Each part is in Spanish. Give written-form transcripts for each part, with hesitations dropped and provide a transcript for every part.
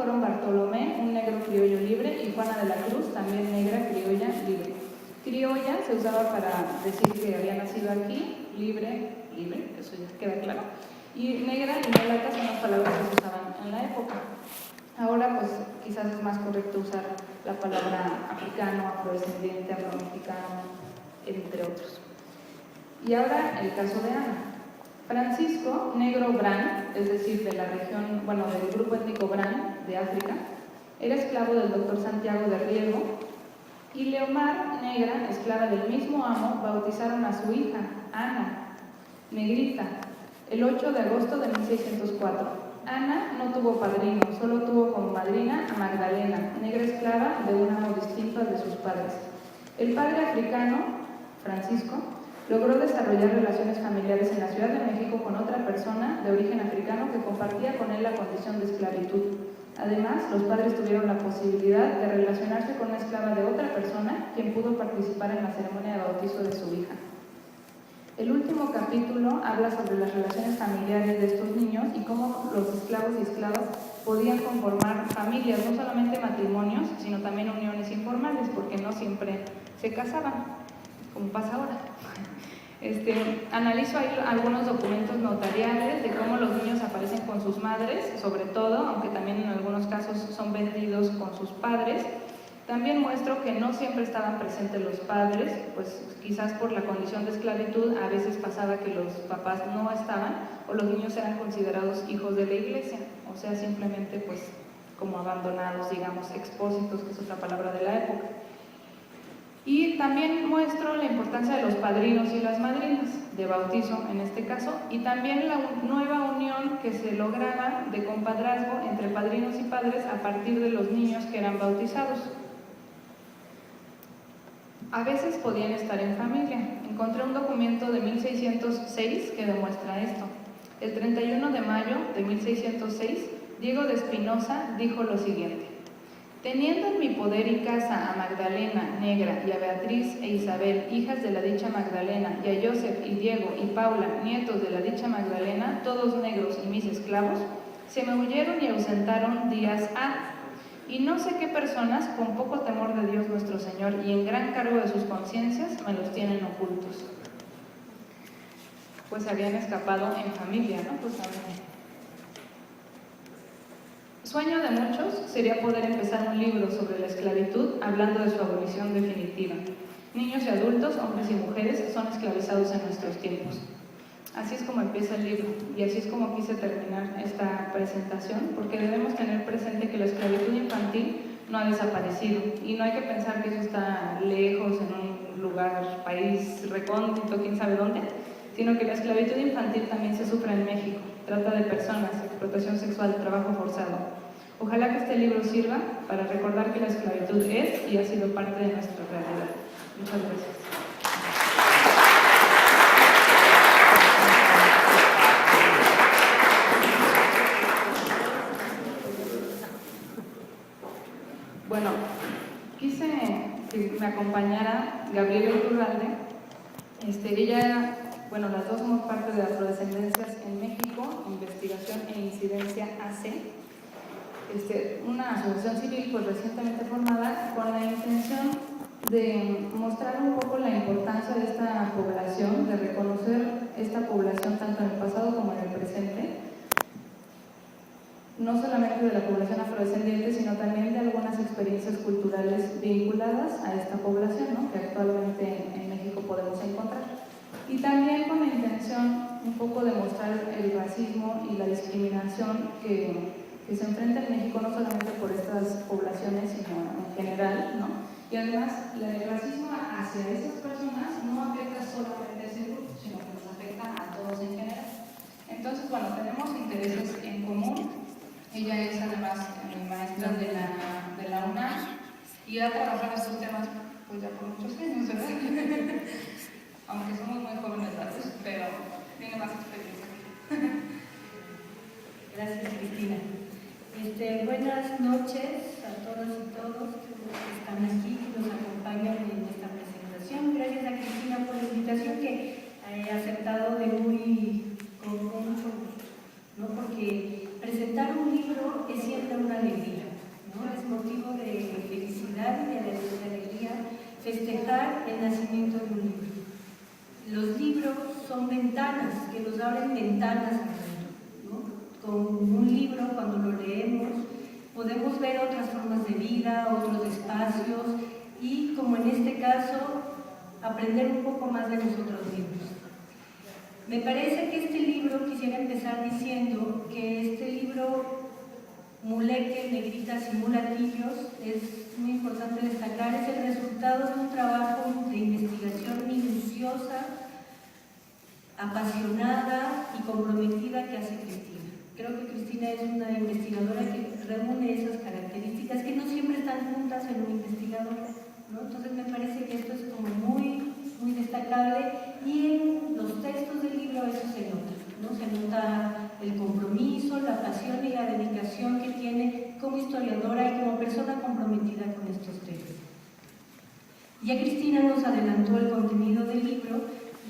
fueron Bartolomé, un negro criollo libre, y Juana de la Cruz, también negra criolla libre. Criolla se usaba para decir que había nacido aquí, libre, eso ya queda claro. Y negra y mulata son las palabras que se usaban en la época. Ahora pues quizás es más correcto usar la palabra africano, afrodescendiente, afromexicano, entre otros. Y ahora el caso de Ana. Francisco, negro Bran, es decir, de la región, del grupo étnico Bran de África, era esclavo del doctor Santiago de Riego, y Leomar, negra, esclava del mismo amo, bautizaron a su hija, Ana, negrita, el 8 de agosto de 1604. Ana no tuvo padrino, solo tuvo como madrina a Magdalena, negra esclava de un amo distinto al de sus padres. El padre africano, Francisco, logró desarrollar relaciones familiares en la Ciudad de México con otra persona de origen africano que compartía con él la condición de esclavitud. Además, los padres tuvieron la posibilidad de relacionarse con una esclava de otra persona, quien pudo participar en la ceremonia de bautizo de su hija. El último capítulo habla sobre las relaciones familiares de estos niños y cómo los esclavos y esclavas podían conformar familias, no solamente matrimonios, sino también uniones informales, porque no siempre se casaban, como pasa ahora. Analizo ahí algunos documentos notariales de cómo los niños aparecen con sus madres, sobre todo, aunque también en algunos casos son vendidos con sus padres. También muestro que no siempre estaban presentes los padres, pues quizás por la condición de esclavitud a veces pasaba que los papás no estaban o los niños eran considerados hijos de la iglesia, o sea, simplemente pues como abandonados, digamos, expósitos, que es otra palabra de la época. Y también muestro la importancia de los padrinos y las madrinas, de bautizo en este caso, y también la nueva unión que se lograba de compadrazgo entre padrinos y padres a partir de los niños que eran bautizados. A veces podían estar en familia. Encontré un documento de 1606 que demuestra esto. El 31 de mayo de 1606, Diego de Espinosa dijo lo siguiente: teniendo en mi poder y casa a Magdalena, negra, y a Beatriz e Isabel, hijas de la dicha Magdalena, y a Joseph y Diego y Paula, nietos de la dicha Magdalena, todos negros y mis esclavos, se me huyeron y ausentaron días ha. Y no sé qué personas, con poco temor de Dios nuestro Señor y en gran cargo de sus conciencias, me los tienen ocultos. Pues habían escapado en familia, ¿no? Pues sueño de muchos sería poder empezar un libro sobre la esclavitud hablando de su abolición definitiva. Niños y adultos, hombres y mujeres, son esclavizados en nuestros tiempos. Así es como empieza el libro y así es como quise terminar esta presentación, porque debemos tener presente que la esclavitud infantil no ha desaparecido y no hay que pensar que eso está lejos en un lugar, país recóndito, quién sabe dónde, sino que la esclavitud infantil también se sufre en México. Trata de personas, explotación sexual, trabajo forzado. Ojalá que este libro sirva para recordar que la esclavitud es y ha sido parte de nuestra realidad. Muchas gracias. Bueno, quise que me acompañara Gabriela Iturralde. Ella, las dos somos parte de Afrodescendencias en México, Investigación e Incidencia AC, una asociación civil pues recientemente formada con la intención de mostrar un poco la importancia de esta población, de reconocer esta población tanto en el pasado como en el presente, no solamente de la población afrodescendiente, sino también de algunas experiencias culturales vinculadas a esta población, ¿no?, que actualmente en México podemos encontrar. Y también con la intención un poco de mostrar el racismo y la discriminación que se enfrenta en México, no solamente por estas poblaciones, sino en general, ¿no? Y además, el racismo hacia esas personas no afecta solamente a ese grupo, sino que nos afecta a todos en general. Entonces, tenemos intereses en común. Ella es además maestra de la UNAM y ha trabajado estos temas pues ya por muchos años, ¿verdad? Aunque somos muy jóvenes datos, pero tiene más experiencia que yo. Gracias, Cristina. Buenas noches a todas y todos que están aquí, que nos acompañan en esta presentación. Gracias a Cristina por la invitación que he aceptado con mucho gusto, ¿no? Porque presentar un libro es siempre una alegría. el nacimiento de un libro. Los libros son ventanas, que nos abren ventanas al mundo, ¿no? Con un libro, cuando lo leemos, podemos ver otras formas de vida, otros espacios y, como en este caso, aprender un poco más de nosotros mismos. Me parece que este libro, quisiera empezar diciendo que este libro, Muleque, Negritas y Mulatillos, es muy importante destacar, es el resultado de un trabajo de investigación minuciosa, apasionada y comprometida que hace Cristina. Creo que Cristina es una investigadora que reúne esas características que no siempre están juntas en un investigador, ¿no? Entonces me parece que esto es como muy destacable y en los textos del libro eso se nota, ¿no? Se nota el compromiso, la pasión y la dedicación que tiene como historiadora y como persona comprometida con estos temas. Ya Cristina nos adelantó el contenido del libro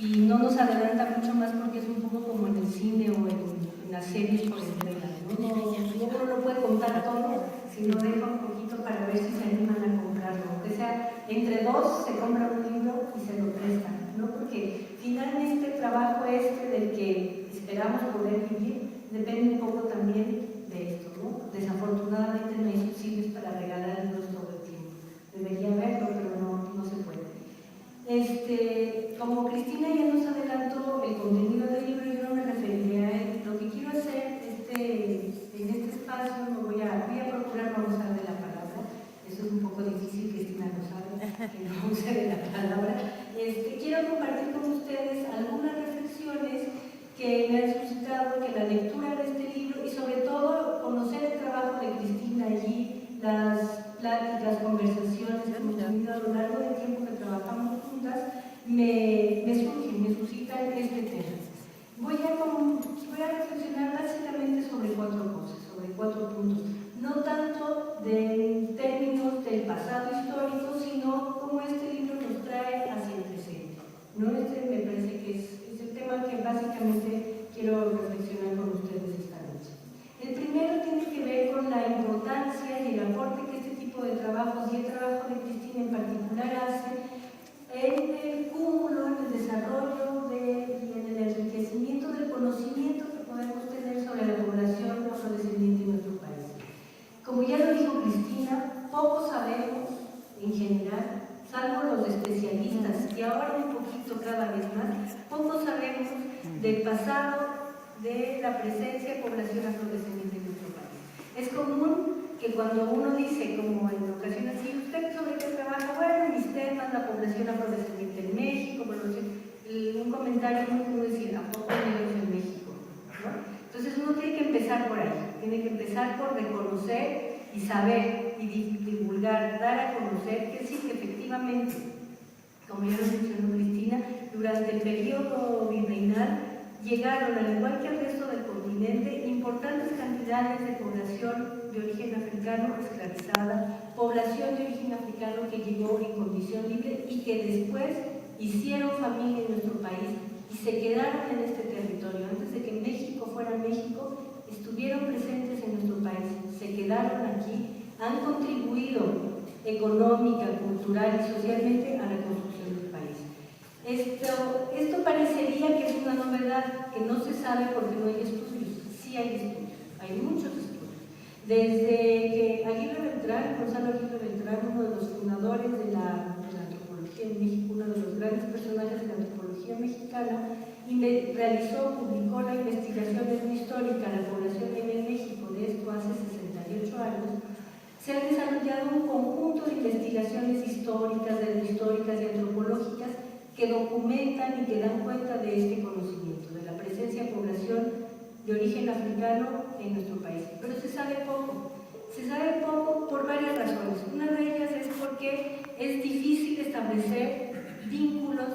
y no nos adelanta mucho más porque es un poco como en el cine o en las series por entrega, ¿no? Uno no lo puede contar todo, sino deja un poquito para ver si se animan a comprarlo. O sea, entre dos se compra un libro y se lo prestan, ¿no? Porque finalmente el trabajo del que esperamos poder vivir depende un poco también de esto, ¿no? Desafortunadamente no hay subsidios para regalar libros todo el tiempo. Debería haberlo, pero no se puede. Como Cristina ya nos adelantó el contenido del libro, yo no me referiré a él. Lo que quiero hacer en este espacio, voy a procurar no usar de la palabra. Eso es un poco difícil, Cristina lo sabe, que no use de la palabra. Quiero compartir con ustedes algunas reflexiones que me han suscitado que la lectura de este libro y sobre todo conocer el trabajo de Cristina allí, las pláticas, conversaciones que hemos tenido a lo largo del tiempo que trabajamos juntas, me suscitan este tema. Voy a reflexionar básicamente sobre 4 cosas, sobre 4 puntos. No tanto de términos del pasado histórico, sino cómo este libro nos trae hacia el presente. ¿No? Me parece que es el tema que básicamente quiero reflexionar con ustedes esta noche. El primero tiene que ver con la importancia y el aporte que este tipo de trabajos y el trabajo de Cristina en particular hace en el cúmulo, en el desarrollo y en el enriquecimiento del conocimiento que podemos tener sobre la población afrodescendiente en nuestro país. Como ya lo dijo Cristina, poco sabemos en general, salvo los especialistas, y ahora un poquito cada vez más, poco sabemos del pasado de la presencia de población afrodescendiente en nuestro país. Es común que cuando uno dice, como en ocasiones, ¿y usted sobre qué trabaja? Bueno, mis temas, la población afrodescendiente en México, bueno, un comentario muy común decir, ¿a poco negros en México? ¿No? Entonces uno tiene que empezar por ahí, tiene que empezar por reconocer y saber y divulgar, dar a conocer que sí, que efectivamente, como ya lo mencionó Cristina, durante el periodo virreinal llegaron, al igual que el resto del continente, importantes cantidades de población de origen africano esclavizada, población de origen africano que llegó en condición libre y que después hicieron familia en nuestro país y se quedaron en este territorio. Antes de que México fuera México, estuvieron presentes en nuestro país, se quedaron aquí, han contribuido económica, cultural y socialmente a la construcción del país. Esto parecería que es una novedad que no se sabe porque no hay estudios. Sí hay estudios, hay muchos estudios. Desde que Gonzalo Aguirre Beltrán, uno de los fundadores de la antropología en México, uno de los grandes personajes de la antropología mexicana, publicó la investigación histórica de la población en México, de esto hace 68 años, se ha desarrollado un conjunto de investigaciones históricas y antropológicas que documentan y que dan cuenta de este conocimiento, de la presencia de población de origen africano en nuestro país. Pero se sabe poco por varias razones. Una de ellas es porque es difícil establecer vínculos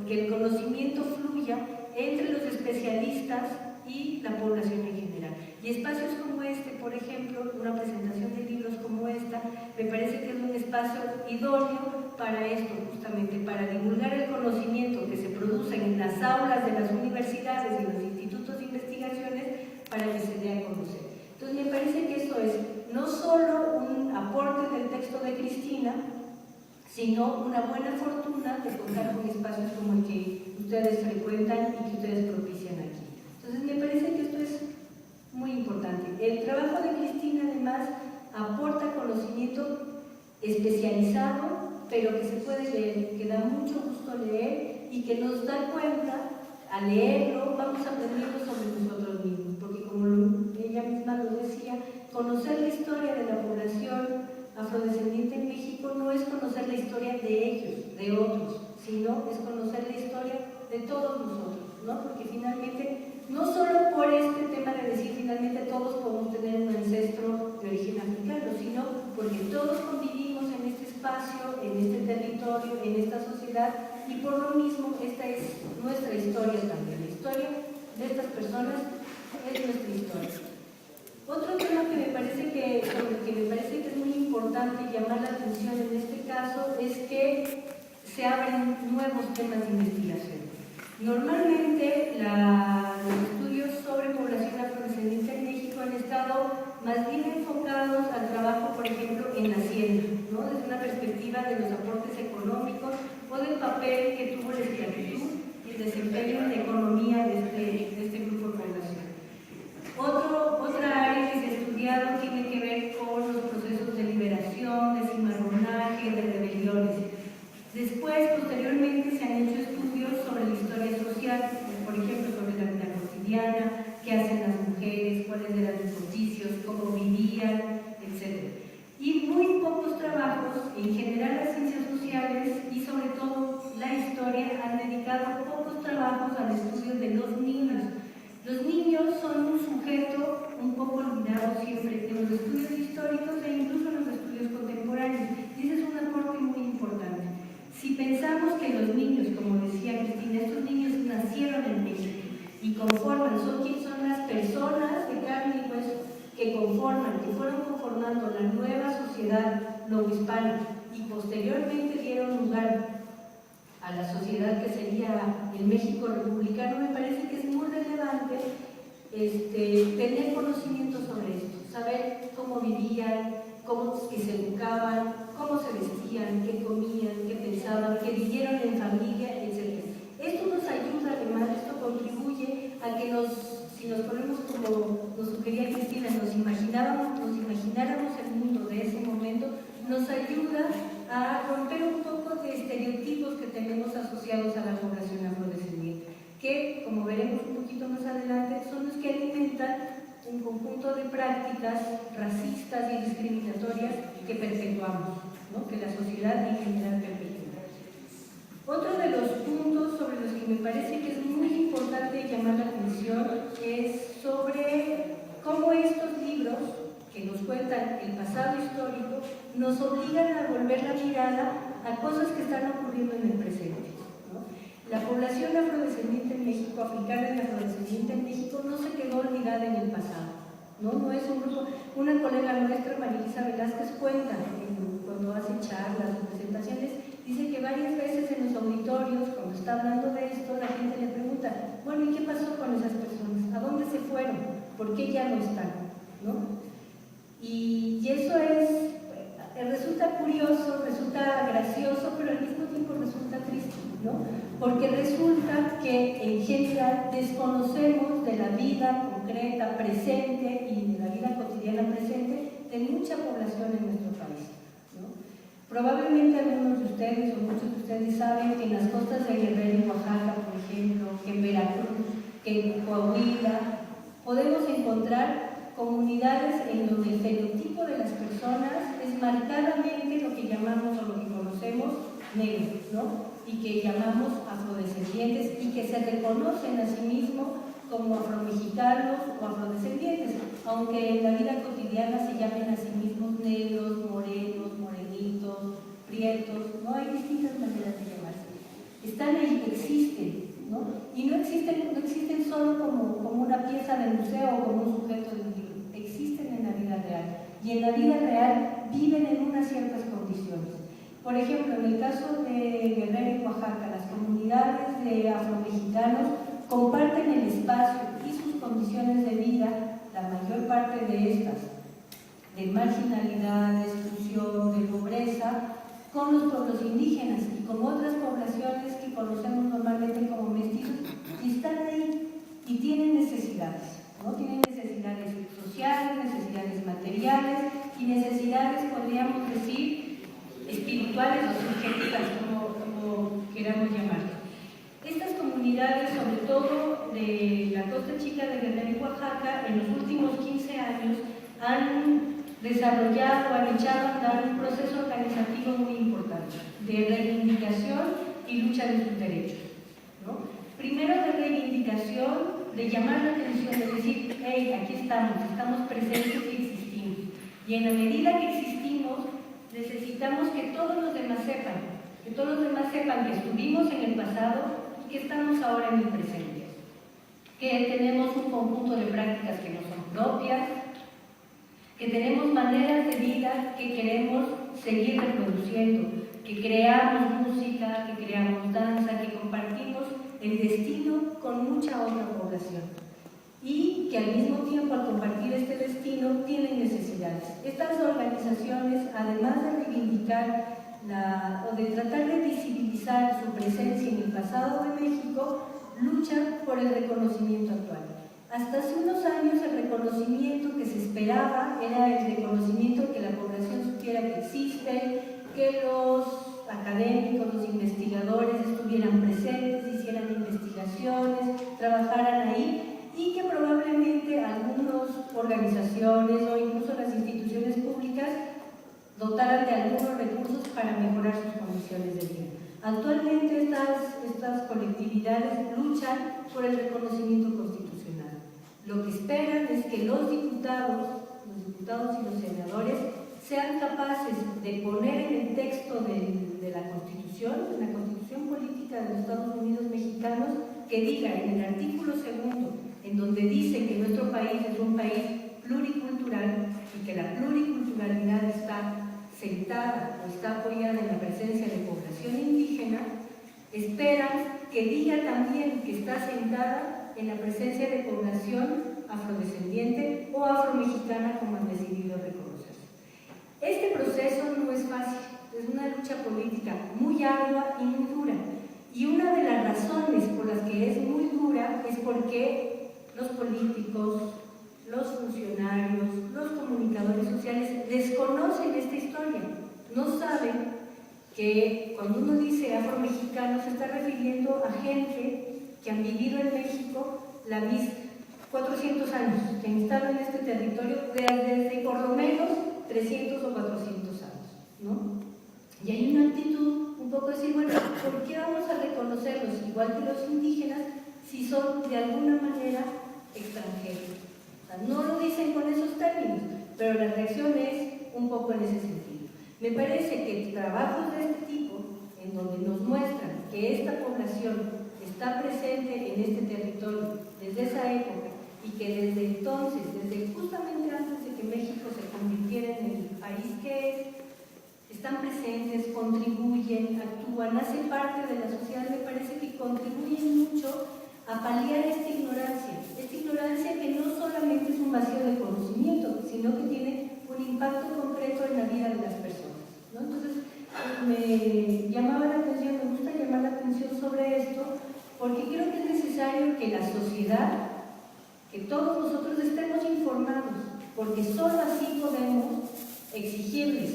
que el conocimiento fluya entre los especialistas y la población en general. Y espacios como este, por ejemplo, una presentación de libros como esta, me parece que es un espacio idóneo para esto, justamente, para divulgar el conocimiento que se produce en las aulas de las universidades y los institutos de investigaciones para que se dé a conocer. Entonces, me parece que eso es no solo un aporte del texto de Cristina, sino una buena fortuna de contar con espacios como el que ustedes frecuentan y que ustedes propician aquí. Entonces me parece que esto es muy importante. El trabajo de Cristina además aporta conocimiento especializado, pero que se puede leer, que da mucho gusto leer y que nos da cuenta, al leerlo vamos aprendiendo sobre nosotros mismos, porque como ella misma lo decía, conocer la historia de la población afrodescendiente en México no es conocer la historia de ellos, de otros, sino es conocer la historia de todos nosotros, ¿no? Porque finalmente, no solo por este tema de decir finalmente todos podemos tener un ancestro de origen africano, sino porque todos convivimos en este espacio, en este territorio, en esta sociedad, y por lo mismo esta es nuestra historia también. La historia de estas personas es nuestra historia. Otro tema que me parece que es muy importante llamar la atención en este caso es que se abren nuevos temas de investigación. Normalmente los estudios sobre población afrodescendiente en México han estado más bien enfocados al trabajo, por ejemplo, en la hacienda, ¿no? Desde una perspectiva de los aportes económicos o del papel que tuvo la esclavitud y el desempeño en la economía de este grupo de población. Otra área que se ha estudiado tiene que ver con los procesos de liberación, de cimarronaje, de rebeliones. Después, posteriormente, se han hecho estudios sobre la historia social, por ejemplo, sobre la vida cotidiana, qué hacen las mujeres, cuáles eran sus oficios, cómo vivían, etc. Y muy pocos trabajos, en general las ciencias sociales y sobre todo la historia, han dedicado pocos trabajos al estudio de los niños. Los niños son un sujeto un poco olvidado siempre en los estudios históricos e incluso en los estudios contemporáneos. Y ese es un aporte muy importante. Si pensamos que los niños, como decía Cristina, estos niños nacieron en México y conforman, son las personas de carne y hueso que conforman, que fueron conformando la nueva sociedad novohispana y posteriormente dieron lugar a la sociedad que sería el México republicano, me parece que es muy relevante tener conocimiento sobre esto, saber cómo vivían, cómo que se educaban, cómo se vestían, qué comían, qué pensaban, qué vivieron en familia, etc. Esto nos ayuda, además, esto contribuye a que si nos ponemos como nos sugería Cristina, nos imagináramos el mundo de ese momento, nos ayuda a romper un poco de estereotipos que tenemos asociados a la población afrodescendiente, que, como veremos un poquito más adelante, son los que alimentan un conjunto de prácticas racistas y discriminatorias que perpetuamos, ¿no? Que la sociedad en general perpetúa. Otro de los puntos sobre los que me parece que es muy importante llamar la atención es sobre cómo estos libros que nos cuentan el pasado histórico nos obligan a volver la mirada a cosas que están ocurriendo en el presente, ¿no? La población afrodescendiente en México, africana y afrodescendiente en México, no se quedó olvidada en el pasado, ¿no? Es un grupo. Una colega nuestra, Marilisa Velázquez, cuenta cuando hace charlas o presentaciones, dice que varias veces en los auditorios, cuando está hablando de esto, la gente le pregunta, bueno, ¿y qué pasó con esas personas? ¿A dónde se fueron? ¿Por qué ya no están? ¿No? Y eso resulta curioso, resulta gracioso, pero al mismo tiempo resulta triste, ¿no? Porque resulta que en general desconocemos de la vida concreta presente y de la vida cotidiana presente de mucha población en nuestro país, ¿no? Probablemente algunos de ustedes o muchos de ustedes saben que en las costas de Guerrero y Oaxaca, por ejemplo, que en Veracruz, que en Coahuila, podemos encontrar comunidades en donde el fenotipo de las personas es marcadamente lo que llamamos o lo que conocemos negros, ¿no? Y que llamamos afrodescendientes y que se reconocen a sí mismos como afromexicanos o afrodescendientes, aunque en la vida cotidiana se llamen a sí mismos negros, morenos, morenitos, prietos, ¿no? Hay distintas maneras de llamarse. Están ahí, existen, ¿no? Y no existen solo como una pieza de museo o como un sujeto de un libro, existen en la vida real. Y en la vida real viven en unas ciertas condiciones. Por ejemplo, en el caso de Guerrero y Oaxaca, las comunidades de afromexicanos comparten el espacio y sus condiciones de vida, la mayor parte de estas, de marginalidad, de exclusión, de pobreza, con los pueblos indígenas y con otras poblaciones que conocemos normalmente como mestizos, y están ahí y tienen necesidades, ¿no? Tienen necesidades sociales, necesidades materiales y necesidades, podríamos decir, espirituales o subjetivas, como queramos llamarlo. Estas comunidades, sobre todo de la Costa Chica de Guerrero y Oaxaca, en los últimos 15 años han desarrollado, han echado a andar un proceso organizativo muy importante de reivindicación y lucha de sus derechos, ¿no? Primero de reivindicación, de llamar la atención, de decir, hey, aquí estamos presentes y existimos. Y en la medida que existimos, necesitamos que todos los demás sepan que estuvimos en el pasado y que estamos ahora en el presente. Que tenemos un conjunto de prácticas que no son propias, que tenemos maneras de vida que queremos seguir reproduciendo, que creamos música, que creamos danza, que compartimos el destino con mucha otra población y que al mismo tiempo, al compartir este destino, tienen necesidades. Estas organizaciones, además de reivindicar o de tratar de visibilizar su presencia en el pasado de México, luchan por el reconocimiento actual. Hasta hace unos años el reconocimiento que se esperaba era el reconocimiento de que la población supiera que existe, que los académicos, los investigadores estuvieran presentes, hicieran investigaciones, trabajaran ahí y que probablemente algunas organizaciones o incluso las instituciones públicas dotaran de algunos recursos para mejorar sus condiciones de vida. Actualmente estas colectividades luchan por el reconocimiento constitucional. Lo que esperan es que los diputados y los senadores sean capaces de poner en el texto de la Constitución política de los Estados Unidos mexicanos, que diga en el artículo 2, en donde dice que nuestro país es un país pluricultural y que la pluriculturalidad está sentada o está apoyada en la presencia de población indígena, esperan que diga también que está sentada en la presencia de población afrodescendiente o afromexicana, como han decidido reconocerse. Este proceso no es fácil, es una lucha política muy ardua y muy dura. Y una de las razones por las que es muy dura es porque los políticos, los funcionarios, los comunicadores sociales desconocen esta historia. No saben que cuando uno dice afromexicano se está refiriendo a gente que han vivido en México la misma 400 años, que han estado en este territorio desde por lo menos 300 o 400 años, ¿no? Y hay una actitud un poco decir, bueno, ¿por qué vamos a reconocerlos igual que los indígenas si son de alguna manera extranjeros? O sea, no lo dicen con esos términos, pero la reacción es un poco en ese sentido. Me parece que trabajos de este tipo, en donde nos muestran que esta población está presente en este territorio desde esa época y que desde entonces, desde justamente antes de que México se convirtiera en el país que es, están presentes, contribuyen, actúan, hacen parte de la sociedad, me parece que contribuyen mucho a paliar esta ignorancia que no solamente es un vacío de conocimiento, sino que tiene un impacto concreto en la vida de las personas, ¿no? Entonces, me llamaba la atención, me gusta llamar la atención sobre esto, porque creo que es necesario que la sociedad, que todos nosotros estemos informados, porque solo así podemos exigirles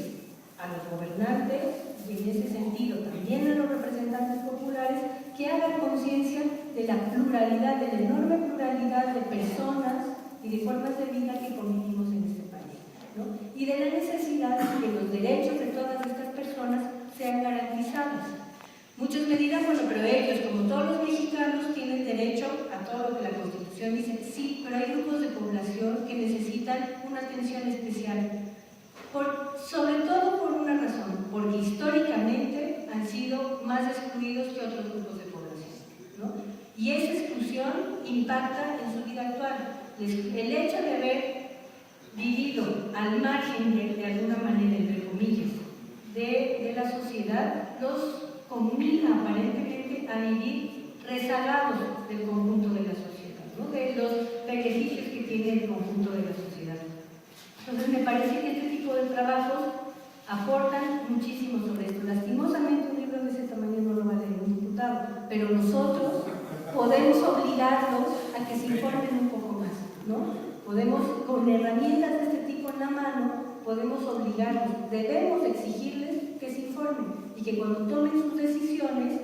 a los gobernantes y en ese sentido también a los representantes populares que hagan conciencia de la pluralidad, de la enorme pluralidad de personas y de formas de vida que convivimos en este país, ¿no? Y de la necesidad de que los derechos de todas estas personas sean garantizados. Muchos me dirán, bueno, pero ellos, como todos los mexicanos, tienen derecho a todo lo que la Constitución dice. Sí, pero hay grupos de población que necesitan una atención especial, sobre todo por una razón, porque históricamente han sido más excluidos que otros grupos de población, ¿no? Y esa exclusión impacta en su vida actual. El hecho de haber vivido al margen, de alguna manera, entre comillas, de la sociedad, los combina aparentemente a vivir rezagados del conjunto de la sociedad, ¿no? De los beneficios que tiene el conjunto de la sociedad. Entonces me parece que este tipo de trabajos aportan muchísimo sobre esto. La pero nosotros podemos obligarlos a que se informen un poco más, ¿no? Podemos, con herramientas de este tipo en la mano, podemos obligarlos, debemos exigirles que se informen y que cuando tomen sus decisiones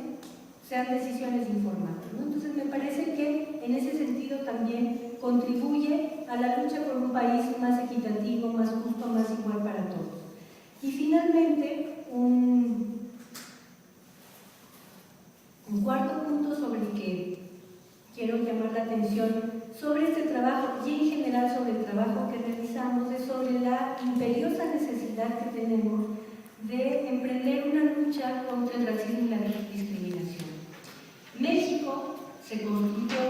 sean decisiones informadas, ¿no? Entonces me parece que en ese sentido también contribuye a la lucha por un país más equitativo, más justo, más igual para todos. Y finalmente, un cuarto punto sobre el que quiero llamar la atención sobre este trabajo y en general sobre el trabajo que realizamos es sobre la imperiosa necesidad que tenemos de emprender una lucha contra el racismo y la discriminación. México se construyó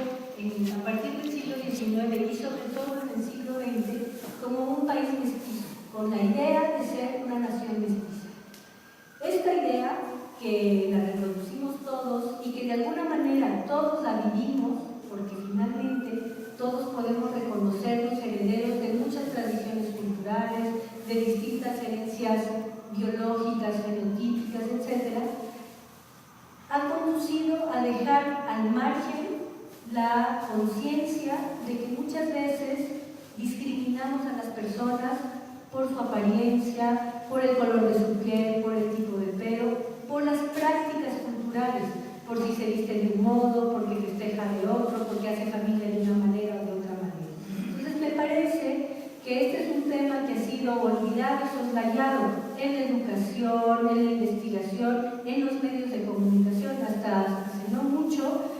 a partir del siglo XIX y sobre todo en el siglo XX como un país mestizo, con la idea de ser una nación mestiza. Esta idea, que la reproducimos todos y que de alguna manera todos la vivimos, porque finalmente todos podemos reconocernos herederos de muchas tradiciones culturales, de distintas herencias biológicas, fenotípicas, etc., ha conducido a dejar al margen la conciencia de que muchas veces discriminamos a las personas por su apariencia, por el color de su piel, por el tipo de pelo, por las prácticas culturales, por si se viste de un modo, porque festeja de otro, porque hace familia de una manera o de otra manera. Entonces me parece que este es un tema que ha sido olvidado y soslayado en la educación, en la investigación, en los medios de comunicación. Hasta hace no mucho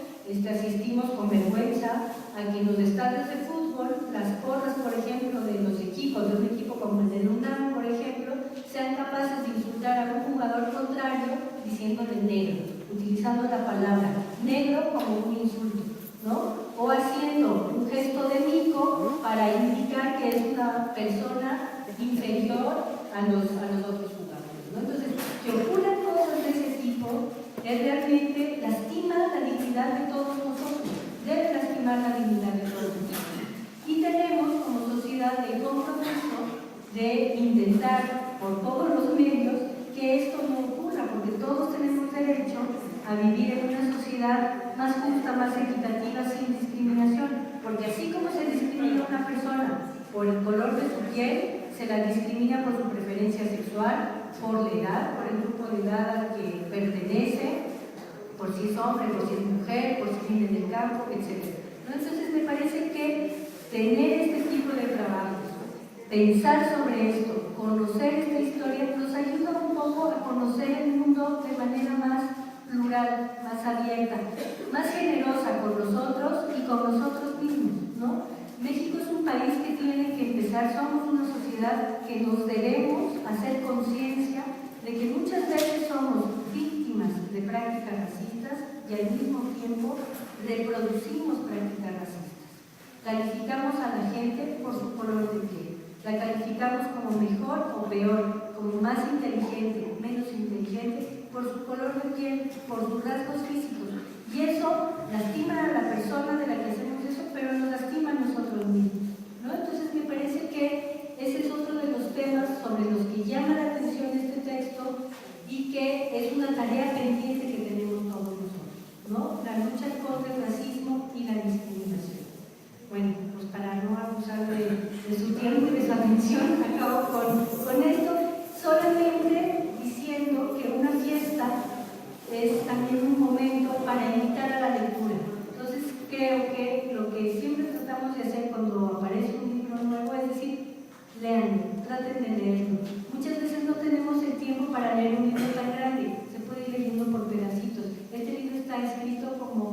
asistimos con vergüenza a que en los estadios de fútbol las porras, por ejemplo, de los equipos, de un equipo como el de UNAM, por ejemplo, sean capaces de insultar a un jugador contrario diciéndole negro, utilizando la palabra negro como un insulto, ¿no? O haciendo un gesto de mico para indicar que es una persona inferior a los otros jugadores, ¿no? Entonces, que ocurran cosas de ese tipo realmente lastima la dignidad de todos nosotros, debe lastimar la dignidad de todos nosotros. Y tenemos como sociedad el compromiso de intentar por todos los medios que esto no ocurra, porque todos tenemos derecho a vivir en una sociedad más justa, más equitativa, sin discriminación, porque así como se discrimina a una persona por el color de su piel, se la discrimina por su preferencia sexual, por la edad, por el grupo de edad al que pertenece, por si es hombre, por si es mujer, por si viene del campo, etc. Entonces me parece que tener este tipo de trabajos, pensar sobre esto, conocer esta historia, nos ayuda un poco a conocer el mundo de manera más plural, más abierta, más generosa con nosotros y con nosotros mismos, ¿no? México es un país que tiene que empezar, somos una sociedad que nos debemos hacer conciencia de que muchas veces somos víctimas de prácticas racistas y al mismo tiempo reproducimos prácticas racistas. Calificamos a la gente por su color de piel, la calificamos como mejor o peor, como más inteligente o menos inteligente por su color de piel, por sus rasgos físicos. Y eso lastima a la persona de la que hacemos eso, pero nos lastima a nosotros mismos, ¿no? Entonces me parece que ese es otro de los temas sobre los que llama la atención este texto y que es una tarea pendiente que tenemos todos nosotros, ¿no? La lucha contra el racismo y la discriminación. Bueno, pues para no abusar de su tiempo y de su atención, acabo con esto, solamente diciendo que una fiesta es también un momento para invitar a la lectura. Entonces creo que lo que siempre tratamos de hacer cuando aparece un libro nuevo es decir, lean, traten de leerlo. Muchas veces no tenemos el tiempo para leer un libro tan grande, se puede ir leyendo por pedacitos. Este libro está escrito como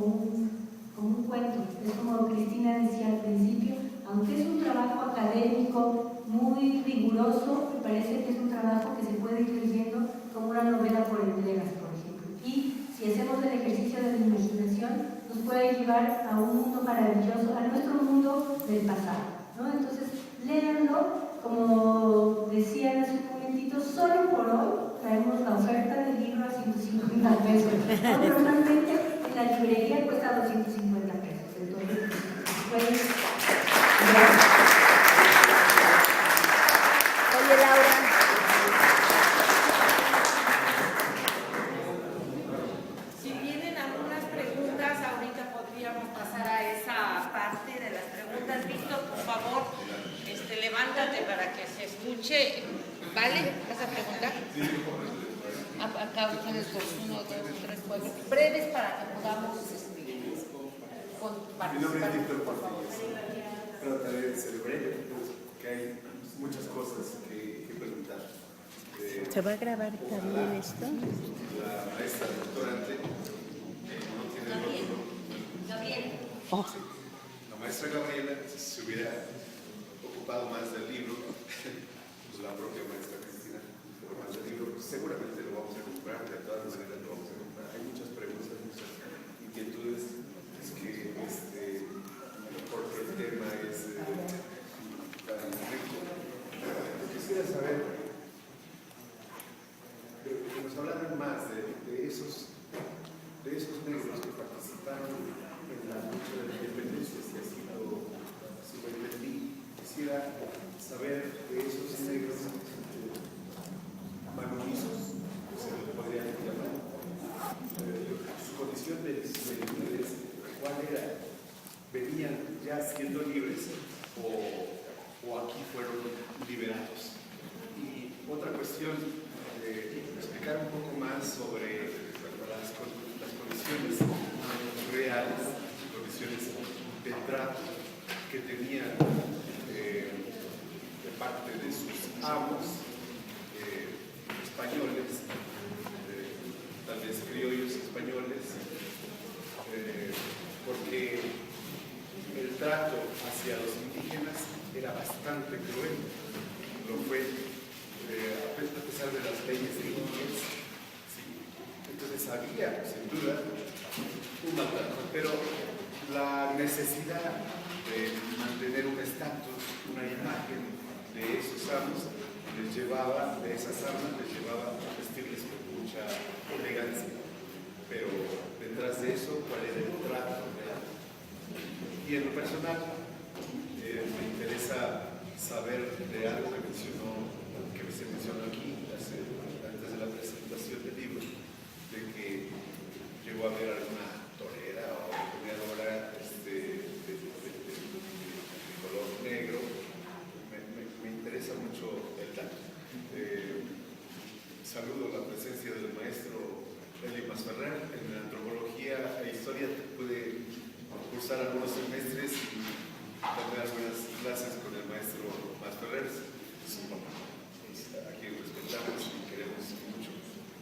un cuento, es como Cristina decía al principio, aunque es un trabajo académico muy riguroso, me parece que es un trabajo que se puede ir leyendo como una novela por entregas, por ejemplo. Y si hacemos el ejercicio de la imaginación, nos puede llevar a un mundo maravilloso, a nuestro mundo del pasado, ¿no? Entonces, léanlo, como decían hace un momentito, solo por hoy traemos la oferta del libro a 150 pesos. Normalmente en la librería cuesta 250 pesos. Entonces, pues, Oye, Laura. Si tienen algunas preguntas. ¿Vale? ¿Vas a preguntar? Acá ustedes dos, 1, 2, 3, 4. Breves para que podamos Mi nombre es participar. Víctor Portillo. Trataré de ser breve, porque hay muchas cosas que preguntar. ¿Se va a grabar también esto? La maestra doctorante no tiene el rótulo. Gabriel. Oh. La maestra Gabriela, si se hubiera ocupado más del libro, pues la propia maestra Cristina, pero más del libro, pues seguramente lo vamos a comprar, de todas maneras lo vamos a comprar. Hay muchas preguntas, muchas inquietudes. Es que porque el tema es tan rico. Quisiera saber que nos hablaran más de esos negros que participaron en la lucha de la independencia, si así lo subentendí. Quisiera saber de esos negros manuizos, que se les podría llamar, su condición de libres. ¿Cuál era? ¿Venían ya siendo libres o aquí fueron liberados? Y otra cuestión, explicar un poco más sobre las condiciones reales, condiciones de trato que tenían de parte de sus amos españoles, tal vez criollos españoles, porque el trato hacia los indígenas era bastante cruel. Lo fue, a pesar de las leyes limpias. Sí. Entonces había, sin duda, un maltrato, pero la necesidad de mantener un estatus, una imagen de esos amos, les llevaba, de esas armas, les llevaba a vestirles con mucha elegancia. Pero detrás de eso, ¿cuál era el trato real? Y en lo personal, me interesa saber de algo que se mencionó aquí, antes de la presentación del libro, de que llegó a haber alguna torera o peleadora de color negro. Me interesa mucho el dato. Saludo la presencia del maestro Eli Masferrer. En antropología e historia pude cursar algunos semestres y tomé algunas clases con el maestro Masferrer, a quien respetamos y queremos mucho.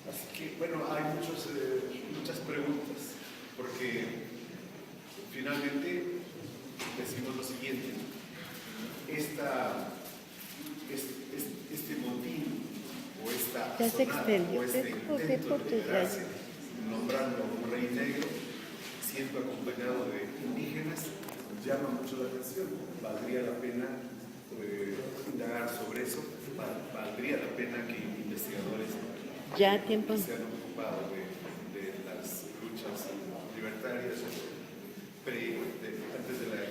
Así que, bueno, hay muchas preguntas, porque finalmente decimos lo siguiente: este motín o esta Ya se sonada extendió. o este intento de liberarse, nombrando un rey negro, siendo acompañado de indígenas, llama mucho la atención. Valdría la pena indagar sobre eso, valdría la pena que investigadores Ya tiempo. se han ocupado de las luchas libertarias antes de las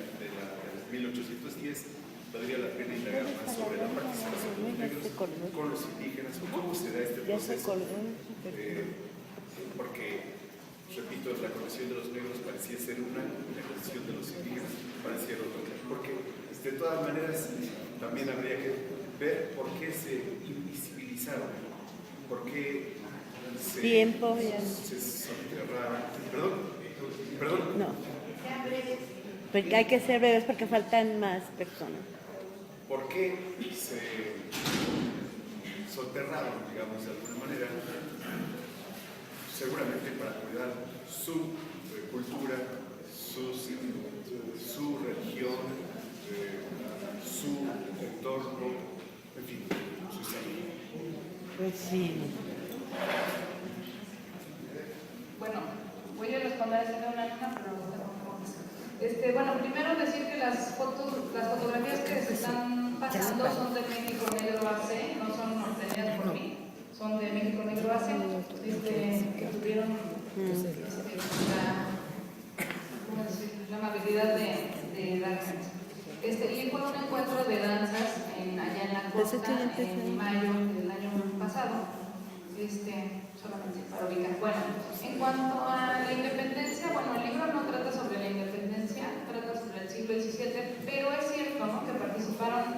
1810, valdría la pena indagar más sobre la participación de los negros con los indígenas, cómo se da este Ya se proceso. colgó. Porque, repito, la condición de los negros parecía ser una y la condición de los indígenas parecía otra. Porque, de todas maneras, también habría que ver por qué se invisibilizaron, por qué se soterraron. ¿Perdón? No. Porque hay que ser breves porque faltan más personas. ¿Por qué se soterraron, digamos, de alguna manera? Seguramente para cuidar su cultura, su religión, su entorno, en fin, su salud. Pues sí. Bueno, voy a responder así de una, pero bueno, primero decir que las fotografías que se están pasando son de México Negro AC, no son obtenidas por mí, son de México Negro AC, que tuvieron la amabilidad de darnos. Y fue un encuentro de danzas allá en la costa en mayo del año pasado, solamente para ubicar. Bueno, en cuanto a la independencia, bueno, el libro no trata sobre la independencia, trata sobre el siglo XVII, pero es cierto, ¿no?, que participaron,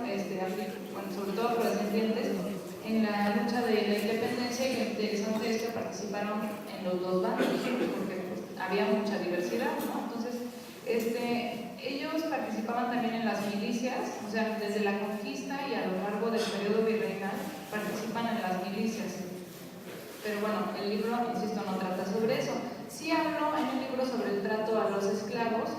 sobre todo afrodescendientes, en interesante es que participaron en los dos bandos, porque pues, había mucha diversidad, ¿no? Entonces, ellos participaban también en las milicias, o sea, desde la conquista y a lo largo del periodo virreinal participan en las milicias. Pero bueno, el libro, insisto, no trata sobre eso. Sí hablo en el libro sobre el trato a los esclavos,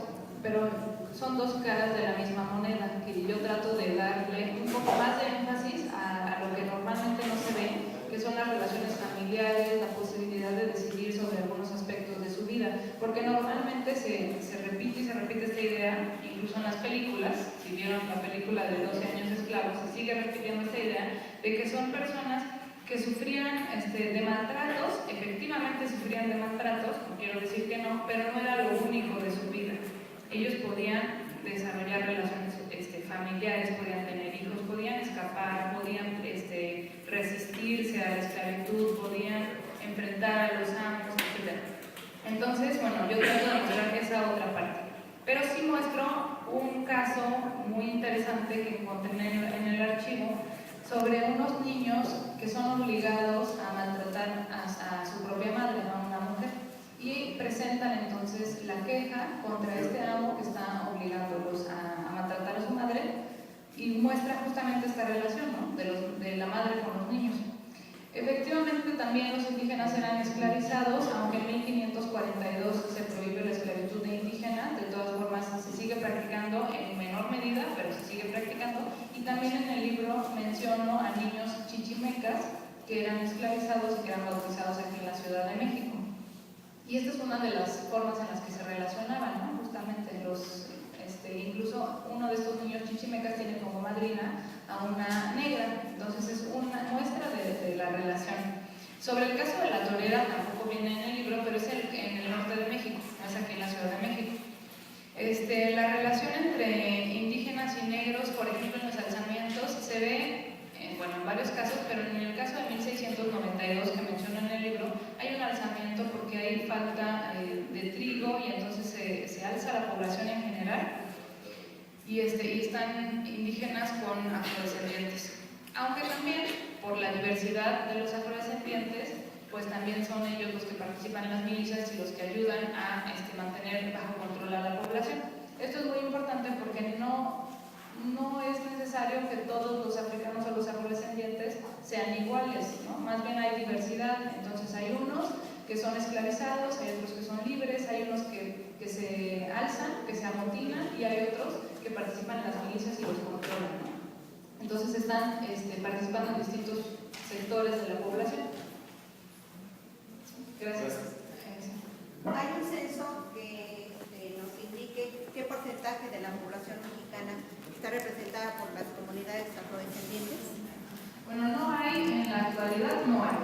pero son dos caras de la misma moneda, que yo trato de darle un poco más de énfasis a lo que normalmente no se ve, que son las relaciones familiares, la posibilidad de decidir sobre algunos aspectos de su vida, porque normalmente se repite y se repite esta idea, incluso en las películas. Si vieron la película de 12 años de esclavos, se sigue repitiendo esta idea de que son personas que sufrían de maltratos, efectivamente sufrían de maltratos, no quiero decir que no, pero no era lo único de su vida. Ellos podían desarrollar relaciones familiares, podían tener hijos, podían escapar, podían resistirse a la esclavitud, podían enfrentar a los amos, etc. Entonces, bueno, yo trato de mostrar esa otra parte. Pero sí muestro un caso muy interesante que encontré en el archivo sobre unos niños que son obligados a maltratar a su propia madre, a una mujer, y presentan entonces la queja contra este amo que está obligándolos a maltratar a su madre, y muestra justamente esta relación, ¿no?, de la madre con los niños. Efectivamente, también los indígenas eran esclavizados, aunque en 1542 se prohíbe la esclavitud de indígenas. De todas formas se sigue practicando en menor medida, pero se sigue practicando. Y también en el libro menciono a niños chichimecas que eran esclavizados y que eran bautizados aquí en la Ciudad de México. Y esta es una de las formas en las que se relacionaban, ¿no?, justamente incluso uno de estos niños chichimecas tiene como madrina a una negra, entonces es una muestra de la relación. Sobre el caso de la torera tampoco viene en el libro, pero es en el norte de México, no es aquí en la Ciudad de México. La relación entre indígenas y negros, por ejemplo, en los alzamientos, se ve, en varios casos, pero en el caso de 1692 que menciono en el libro, hay un alzamiento porque hay falta de trigo y entonces se alza la población en general. Y están indígenas con afrodescendientes. Aunque también, por la diversidad de los afrodescendientes, pues también son ellos los que participan en las milicias y los que ayudan a mantener bajo control a la población. Esto es muy importante porque no es necesario que todos los africanos o los afrodescendientes sean iguales, ¿no? Más bien hay diversidad. Entonces hay unos que son esclavizados, hay otros que son libres, hay unos que se alzan, que se amotinan, y hay otros que participan en las milicias y los controlan, ¿no? Entonces están participando en distintos sectores de la población. Gracias. ¿Hay un censo que nos indique qué porcentaje de la población mexicana está representada por las comunidades afrodescendientes? Bueno, no hay, en la actualidad no hay.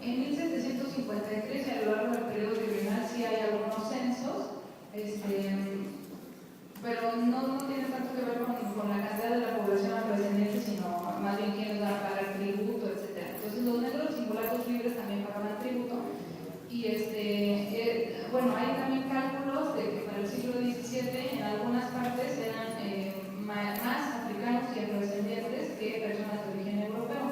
En 1753, a lo largo del periodo virreinal, sí hay algunos censos, pero no tiene tanto que ver con la cantidad de la población afrodescendiente, sino más bien quiénes van a pagar tributo, etc. Entonces los negros y mulatos libres también pagaban tributo. Y hay también cálculos de que para el siglo XVII en algunas partes eran más africanos y afrodescendientes que personas de origen europeo.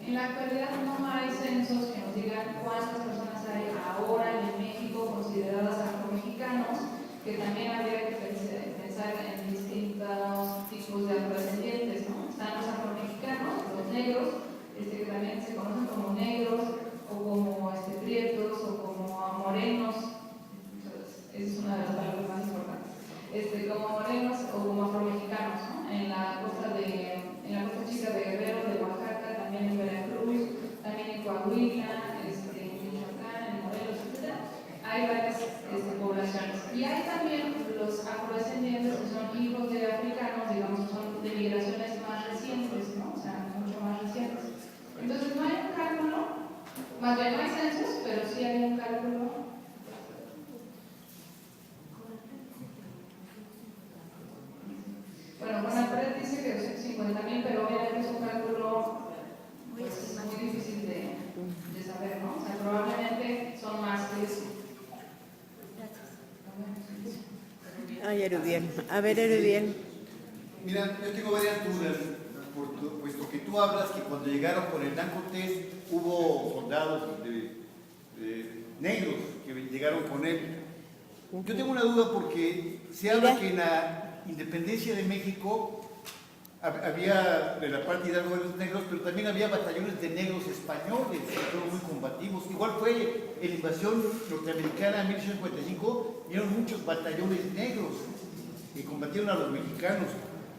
En la actualidad no hay censos que nos digan cuántas personas hay ahora en México consideradas afromexicanos, que también habría que pensar en distintos tipos de afrodescendientes, ¿no? Están los afromexicanos, los negros, que también se conocen como negros, o como prietos, o como morenos. Entonces, esa es una de las palabras más importantes. Como morenos o como afromexicanos, ¿no? En la costa chica de Guerrero, de Oaxaca, también en Veracruz, también en Coahuila, en Michoacán, en Morelos, etc. Hay varias poblaciones. Y hay también los afrodescendientes que son hijos de africanos, digamos, son de migraciones más recientes, ¿no? O sea, mucho más recientes. Entonces no hay un cálculo, más bien no hay censos, pero sí hay un cálculo. Bueno, Conapred dice que 50,000, pero obviamente es un cálculo muy difícil de saber, ¿no? O sea, probablemente son más que eso. Ay, Erubiel. A ver, Erubiel. Mira, yo tengo varias dudas, pues puesto que tú hablas que cuando llegaron con Hernán Cortés hubo soldados negros que llegaron con él. Yo tengo una duda porque se habla que en la independencia de México había de la parte de Hidalgo de los negros, pero también había batallones de negros españoles que fueron muy combativos. Igual fue en la invasión norteamericana en 1855, vieron muchos batallones negros que combatieron a los mexicanos.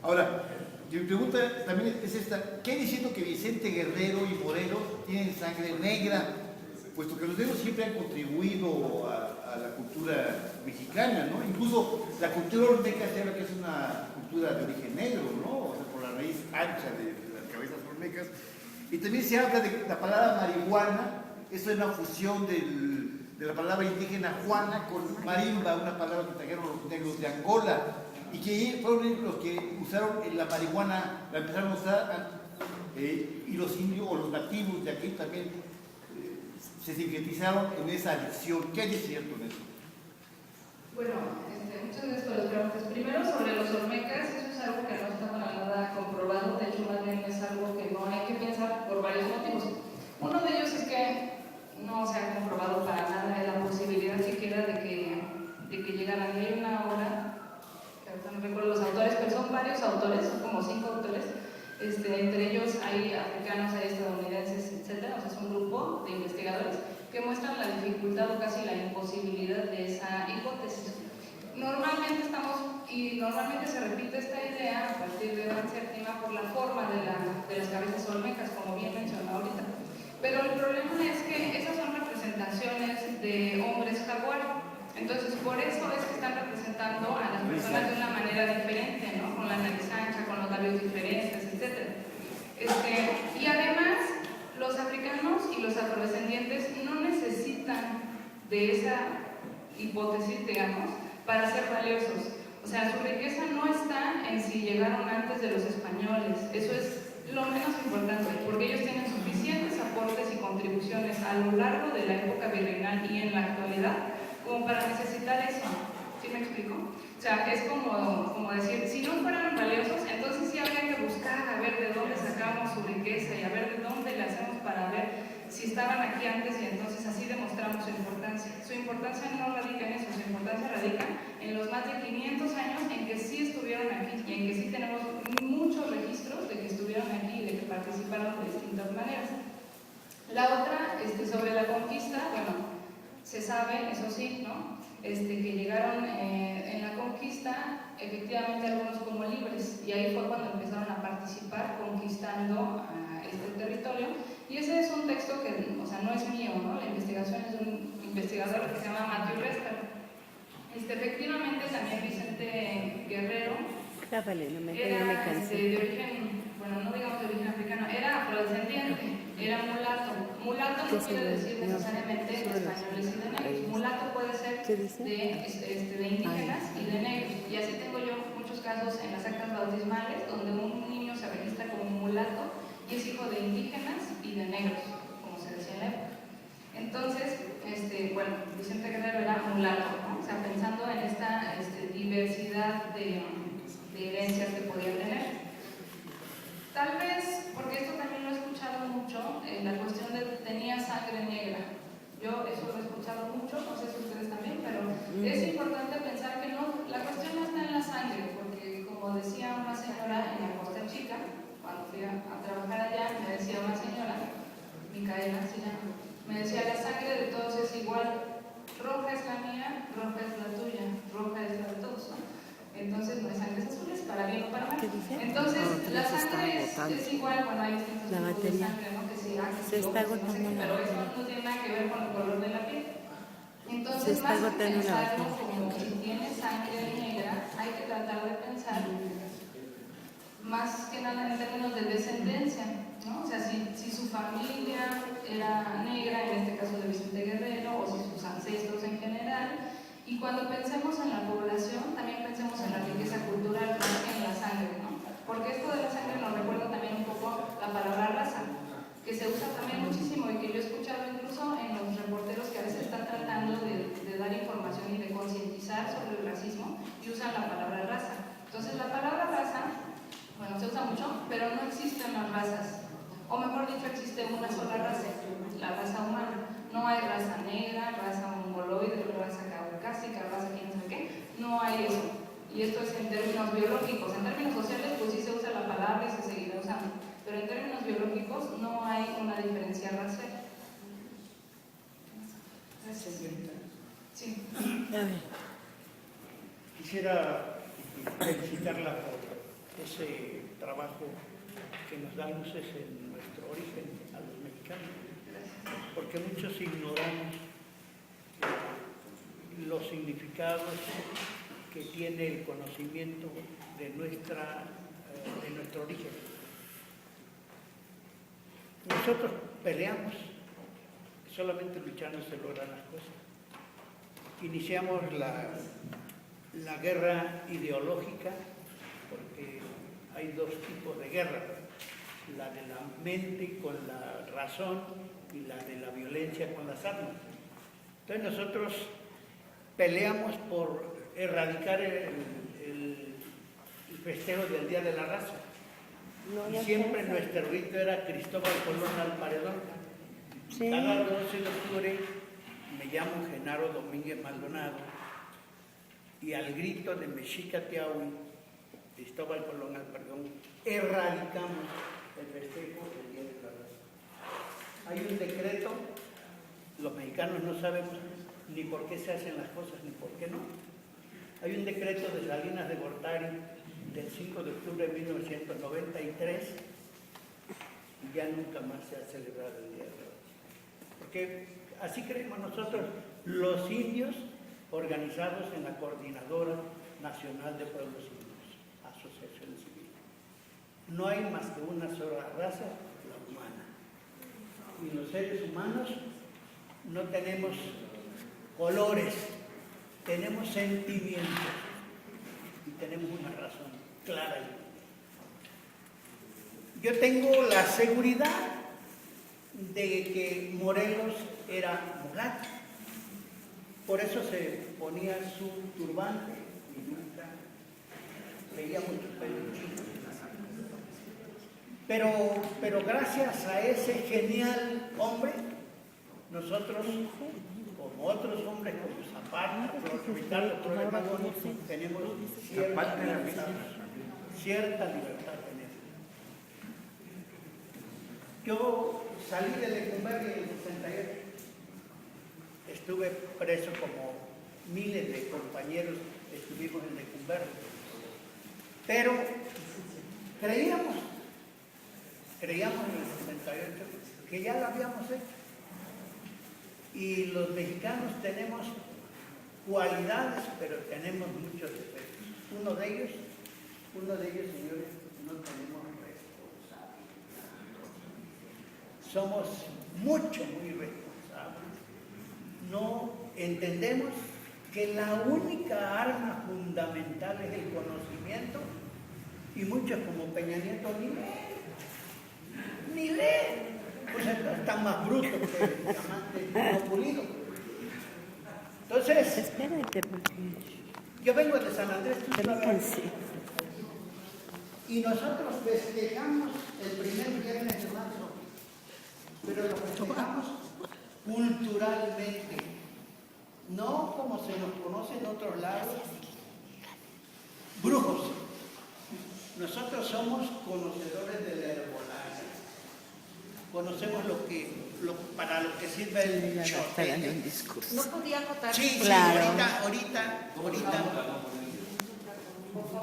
Ahora, mi pregunta también es esta: ¿qué diciendo que Vicente Guerrero y Morelos tienen sangre negra? Puesto que los negros siempre han contribuido a la cultura mexicana, ¿no? Incluso la cultura olmeca se habla que es una cultura de origen negro, ¿no? O sea, por la raíz ancha de las cabezas olmecas. Y también se habla de la palabra marihuana. Eso es una fusión de la palabra indígena juana con marimba, una palabra que trajeron los negros de Angola, y que fueron los que usaron la marihuana, la empezaron a usar, y los indios o los nativos de aquí también se sintetizaron en esa adicción. ¿Qué hay de cierto en eso? Bueno, muchas gracias por las preguntas. Primero, sobre los olmecas, eso es algo que no está para nada comprobado. De hecho, más bien es algo que no hay que pensar por varios motivos. Uno de ellos es que no se ha comprobado para nada la posibilidad siquiera de que llegaran. Hay una obra, que ahorita no recuerdo los autores, pero son varios autores, son como 5 autores. Entre ellos hay africanos, hay estadounidenses, etc. O sea, es un grupo de investigadores que muestran la dificultad o casi la imposibilidad de esa hipótesis. Normalmente se repite esta idea a partir de la séptima por la forma de las cabezas olmecas, como bien mencionó ahorita. Pero el problema es que esas son representaciones de hombres jaguar. Entonces, por eso es que están representando a las personas de una manera diferente, ¿no? Con la nariz ancha, con los labios diferentes, etc. Y además, los africanos y los afrodescendientes no necesitan de esa hipótesis, digamos, para ser valiosos. O sea, su riqueza no está en si llegaron antes de los españoles. Eso es lo menos importante, porque ellos tienen suficientes aportes y contribuciones a lo largo de la época virreinal y en la actualidad como para necesitar eso. ¿Sí me explico? O sea, es como decir, si no fueran valiosos, entonces sí habría que buscar a ver de dónde sacamos su riqueza y a ver de dónde le hacemos para ver si estaban aquí antes, y entonces así demostramos su importancia. Su importancia no radica en eso, su importancia radica en los más de 500 años en que sí estuvieron aquí y en que sí tenemos muchos registros de que estuvieron aquí y de que participaron de distintas maneras. La otra, sobre la conquista, bueno, se sabe, eso sí, ¿no? Que llegaron en la conquista, efectivamente algunos como libres, y ahí fue cuando empezaron a participar conquistando este territorio. Y ese es un texto que, o sea, no es mío, ¿no? La investigación es de un investigador que se llama Matthew Rester. Efectivamente, también Vicente Guerrero era de origen, bueno, no digamos de origen africano, era afrodescendiente, era mulato. Mulato no quiere decir necesariamente españoles y de negros. Mulato puede ser de indígenas y de negros. Y así tengo yo muchos casos en las actas bautismales donde un niño se registra como mulato y es hijo de indígenas y de negros, como se decía en la época. Entonces, bueno, Vicente Guerrero era mulato, ¿no? O sea, pensando en esta diversidad de herencias que podía tener. Tal vez, porque esto también lo he escuchado mucho, la cuestión de tenía sangre negra. Yo eso lo he escuchado mucho, no sé si ustedes también, pero es importante pensar que no, la cuestión no está en la sangre, porque como decía una señora en la Costa Chica, cuando fui a trabajar allá, me decía una señora, Micaela se llama, me decía, la sangre de todos es igual, roja es la mía, roja es la tuya, roja es la de todos, ¿no? Entonces no hay sangres azules, para bien o para mal. Entonces la sangre es igual, bueno, hay distintos tipos de sangre, ¿no? Que si se está agotando, pero eso no tiene nada que ver con el color de la piel. Entonces, más que pensarlo como si tiene sangre negra, hay que tratar de pensar más que nada en términos de descendencia, ¿no? O sea, si su familia era negra, en este caso de Vicente Guerrero, o si sus ancestros en general. Y cuando pensemos en la población, también pensemos en la riqueza cultural, más que en la sangre, ¿no? Porque esto de la sangre nos recuerda también un poco la palabra raza, que se usa también muchísimo y que yo he escuchado incluso en los reporteros que a veces están tratando de dar información y de concientizar sobre el racismo y usan la palabra raza. Entonces la palabra raza, bueno, se usa mucho, pero no existen las razas Y esto es en términos biológicos. En términos sociales, pues sí se usa la palabra y se seguirá usando. Pero en términos biológicos no hay una diferencia racial. Gracias. Sí. Quisiera felicitarla por ese trabajo que nos da luces en nuestro origen a los mexicanos, porque muchos ignoramos los significados que tiene el conocimiento de nuestro origen. Nosotros peleamos, solamente luchando se logran las cosas. Iniciamos la guerra ideológica, porque hay dos tipos de guerra, la de la mente con la razón y la de la violencia con las armas. Entonces nosotros peleamos por erradicar el festejo del Día de la Raza. Y siempre nuestro rito era Cristóbal Colón al paredón. Sí. Cada 12 de octubre me llamo Genaro Domínguez Maldonado y al grito de Mexicateahui, Cristóbal Colón al paredón, erradicamos el festejo del Día de la Raza. Hay un decreto, los mexicanos no sabemos ni por qué se hacen las cosas ni por qué no. Hay un decreto de Salinas de Gortari del 5 de octubre de 1993 y ya nunca más se ha celebrado el Día de la Raza. Porque así creemos nosotros, los indios organizados en la Coordinadora Nacional de Pueblos Indios, Asociación Civil. No hay más que una sola raza, la humana. Y los seres humanos no tenemos colores, tenemos sentimientos y tenemos una razón clara. Yo tengo la seguridad de que Morelos era mulato, por eso se ponía su turbante y nunca veía mucho peluchín. Pero gracias a ese genial hombre, nosotros, como otros hombres como Zapata, Ricardo Flores Magón, tenemos cierta libertad tenemos. Yo salí de Lecumberri en el 68, estuve preso como miles de compañeros estuvimos en Lecumberri, pero creíamos en el 68 que ya lo habíamos hecho. Y los mexicanos tenemos cualidades, pero tenemos muchos defectos. Uno de ellos, señores, no tenemos responsabilidad. Somos muy responsables. No entendemos que la única arma fundamental es el conocimiento y muchos como Peña Nieto ni leen. Pues están más brutos que el diamante no pulido. Entonces, Espérate, porque yo vengo de San Andrés, ya me cansé. y nosotros festejamos el primer viernes de marzo, pero lo festejamos culturalmente, no como se nos conoce en otros lados, brujos. Nosotros somos conocedores de la herbolaria, conocemos para lo que sirve el chote. No podía acotar. Sí, Claro. ahorita.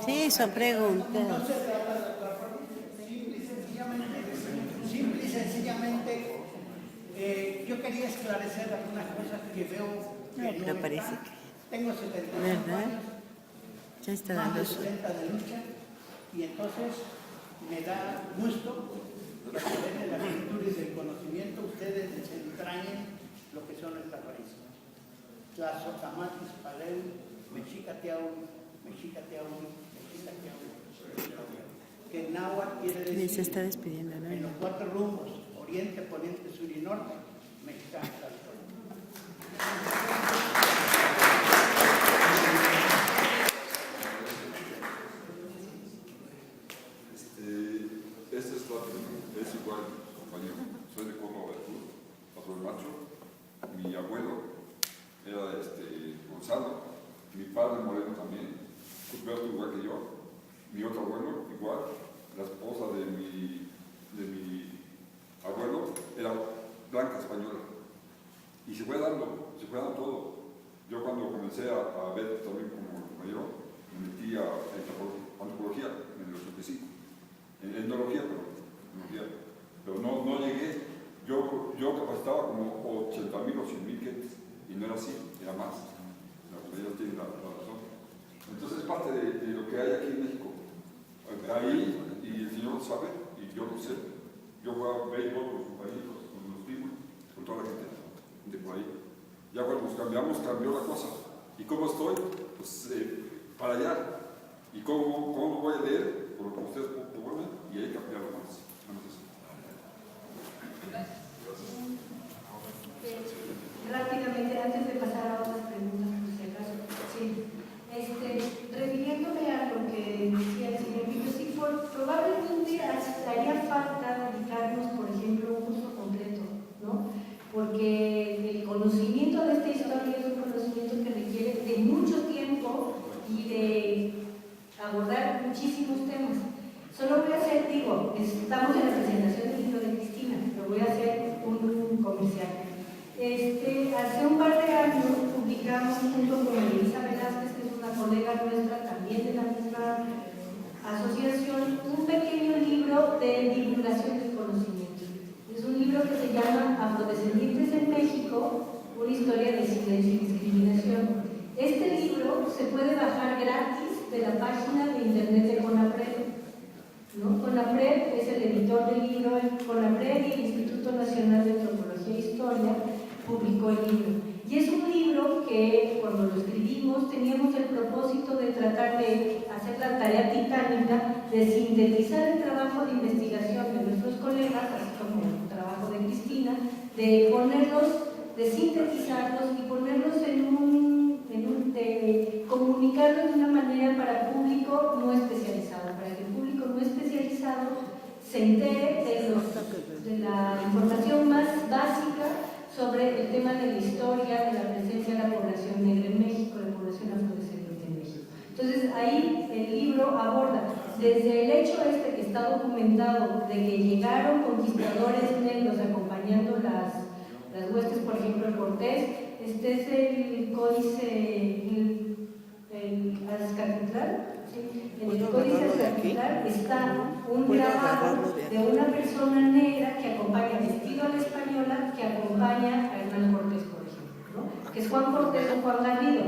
Sí, son preguntas. No se trata de otra forma. Simple y sencillamente, yo quería esclarecer algunas cosas que veo que No, pero no parece están. que... Tengo 75 ¿Verdad? años, Ya está más dando de su... 70 de lucha, y entonces me da gusto que a través de la cultura y del conocimiento ustedes desentrañen lo que son estas raíces. Tlazocamatis, Paleu, Mexicateahui, que en náhuatl quiere decir Ni se está despidiendo, ¿no? en los 4 rumbos, oriente, poniente, sur y norte, mexicano. Es igual, compañero. Soy de Córdoba del Sur, Paso del Macho. Mi abuelo era Gonzalo, mi padre Moreno también. Cuthberto mi otro abuelo, igual, la esposa de mi abuelo era blanca española. Y se fue dando todo. Yo cuando comencé a ver también como compañero, me metí a antropología en el 85, en etnología, pero no llegué. Yo capacitaba como 80.000 o 100.000 gentes, y no era así, era más. Ellos tienen la razón. Entonces es parte de lo que hay aquí en México. Ahí, y el señor lo sabe, y yo lo sé. Yo jugaba béisbol con los compañeros, con los primos, con toda la gente de por ahí. Ya cuando nos cambiamos, cambió la cosa. ¿Y cómo estoy? Pues para allá. ¿Y cómo lo voy a leer? Por lo que ustedes proponen, y hay que cambiarlo más. Rápidamente, antes de pasar a otras preguntas, por si acaso. Sí. Refiriéndome a lo que decía el señor Vito, sí, probablemente haría falta dedicarnos, por ejemplo, a un curso completo, ¿no? Porque el conocimiento de esta historia es un conocimiento que requiere de mucho tiempo y de abordar muchísimos temas. Solo voy a hacer, estamos en la presentación del libro de Cristina, pero voy a hacer un comercial. Hace un par de años publicamos junto con Elisa Velázquez, que es una colega nuestra también de la misma asociación, un pequeño libro de divulgación del conocimiento. Es un libro que se llama Afrodescendientes en México, una historia de silencio y discriminación. Este libro se puede bajar gratis de la página de internet de CONAPRED, ¿no? CONAPRED es el editor del libro. CONAPRED y el Instituto Nacional de Antropología e Historia publicó el libro. Y es un libro que cuando lo escribimos teníamos el propósito de tratar de hacer la tarea titánica de sintetizar el trabajo de investigación de nuestros colegas, así como el trabajo de Cristina, de sintetizarlos y ponerlos de comunicarlos de una manera para público no especializado, para que el público no especializado se entere de la información más básica sobre el tema de la historia, de la presencia de la población negra en México, la población afrodescendiente en México. Entonces ahí el libro aborda desde el hecho que está documentado de que llegaron conquistadores negros acompañando las huestes, por ejemplo, el Cortés. Este es el códice, el Azcapotzalco. En el códice Azcapotzalco está un grabado de una persona negra que acompaña, vestido a la española, que acompaña a Hernán Cortés, por ejemplo, ¿no? Que es Juan Cortés o Juan Garrido.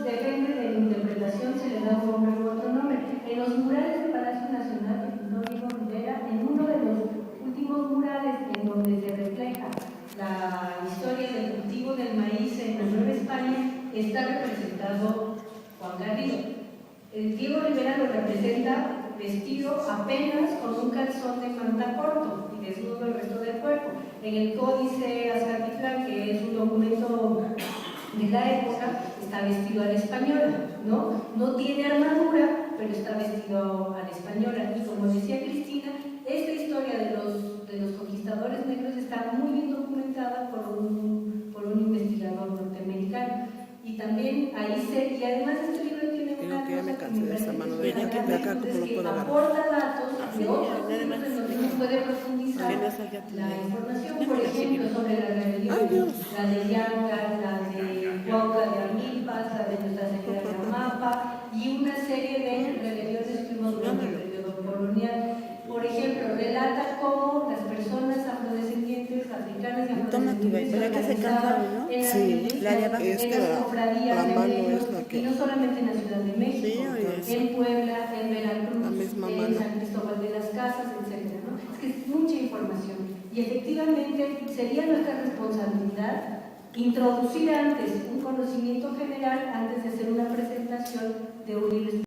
Depende de la interpretación, se le da un nombre u otro nombre. En los murales del Palacio Nacional de Pintor Diego Rivera, en uno de los últimos murales en donde se refleja la historia del cultivo del maíz en la Nueva España, está representado Juan Garrido. Diego Rivera lo representa vestido apenas con un calzón de manta corto y desnudo el resto del cuerpo. En el códice Azcapotzalco, que es un documento de la época, está vestido a la española, ¿no? No tiene armadura, pero está vestido a la española. Y como decía Cristina, esta historia de los conquistadores negros está muy bien documentada por un investigador norteamericano. Y también y además este libro tiene una cosa que me parece que aporta datos de otros libros en los que uno puede profundizar la información, por ejemplo, sobre la rebelión, la de Yanca, la de Cuautla de Amilpas, la de Nuestra Señora de Amapa y una serie de rebeliones que hubo durante el periodo colonial. Por ejemplo, relata cómo las personas afrodescendientes, africanas y afrodescendientes se organizaban en las milicias, en las cofradías de negros, y no solamente en la Ciudad de México, en Puebla, en Veracruz, en San Cristóbal de las Casas, etc. ¿no? Es que es mucha información. Y efectivamente sería nuestra responsabilidad introducir antes un conocimiento general antes de hacer una presentación de un libro.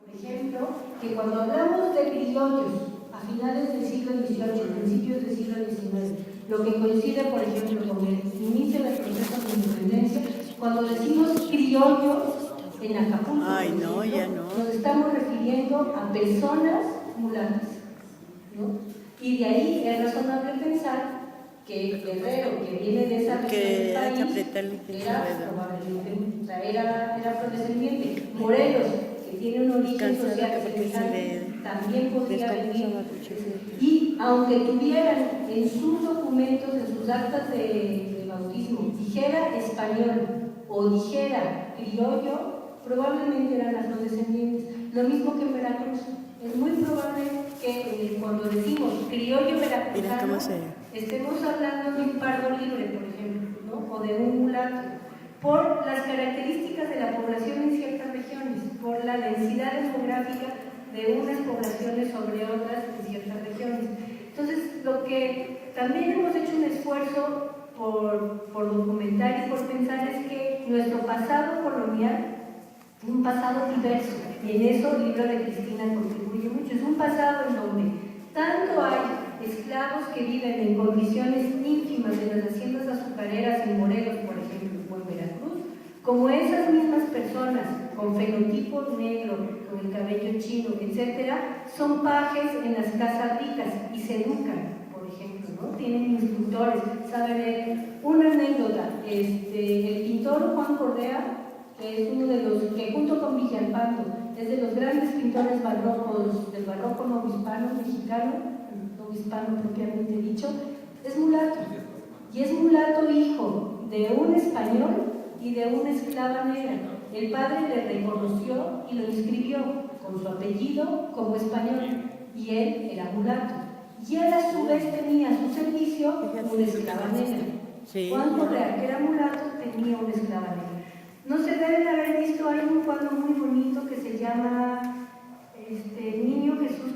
Por ejemplo, que cuando hablamos de criollos a finales del siglo XVIII, principios del siglo XIX, lo que coincide, por ejemplo, con el inicio del proceso de independencia, cuando decimos criollos en Acapulco, nos estamos refiriendo a personas mulatas, ¿no? Y de ahí es razonable pensar que el Guerrero, que viene de esa región del país, era probablemente, era afrodescendiente. Morelos, que tiene un origen Cansada social que porque se semejante, le también podría venir. muchísimo. Y aunque tuvieran en sus documentos, en sus actas de bautismo, dijera español o dijera criollo, probablemente eran afrodescendientes. Lo mismo que en Veracruz. Es muy probable que cuando decimos criollo veracruzano, estemos hablando de un pardo libre, por ejemplo, ¿no? O de un mulato, por las características de la población en ciertas regiones, por la densidad demográfica de unas poblaciones sobre otras en ciertas regiones. Entonces, lo que también hemos hecho un esfuerzo por documentar y por pensar es que nuestro pasado colonial es un pasado diverso, y en eso el libro de Cristina contribuye mucho. Es un pasado en donde tanto hay esclavos que viven en condiciones ínfimas en las haciendas azucareras en Morelos, por ejemplo, o en Veracruz, como esas mismas personas con fenotipo negro, con el cabello chino, etcétera, son pajes en las casas ricas y se educan, por ejemplo, ¿no? Tienen instructores, saben leer. Una anécdota, el pintor Juan Correa, que es uno de los que junto con Villalpando es de los grandes pintores barrocos del barroco novohispano mexicano, novohispano propiamente dicho, es mulato, y es mulato hijo de un español y de una esclava negra. El padre le reconoció y lo inscribió con su apellido como español, y él era mulato, y él a su vez tenía a su servicio una esclava negra. Juan Correa, que era mulato, tenía una esclava negra. No se deben haber visto, hay un cuadro muy bonito que se llama Niño Jesús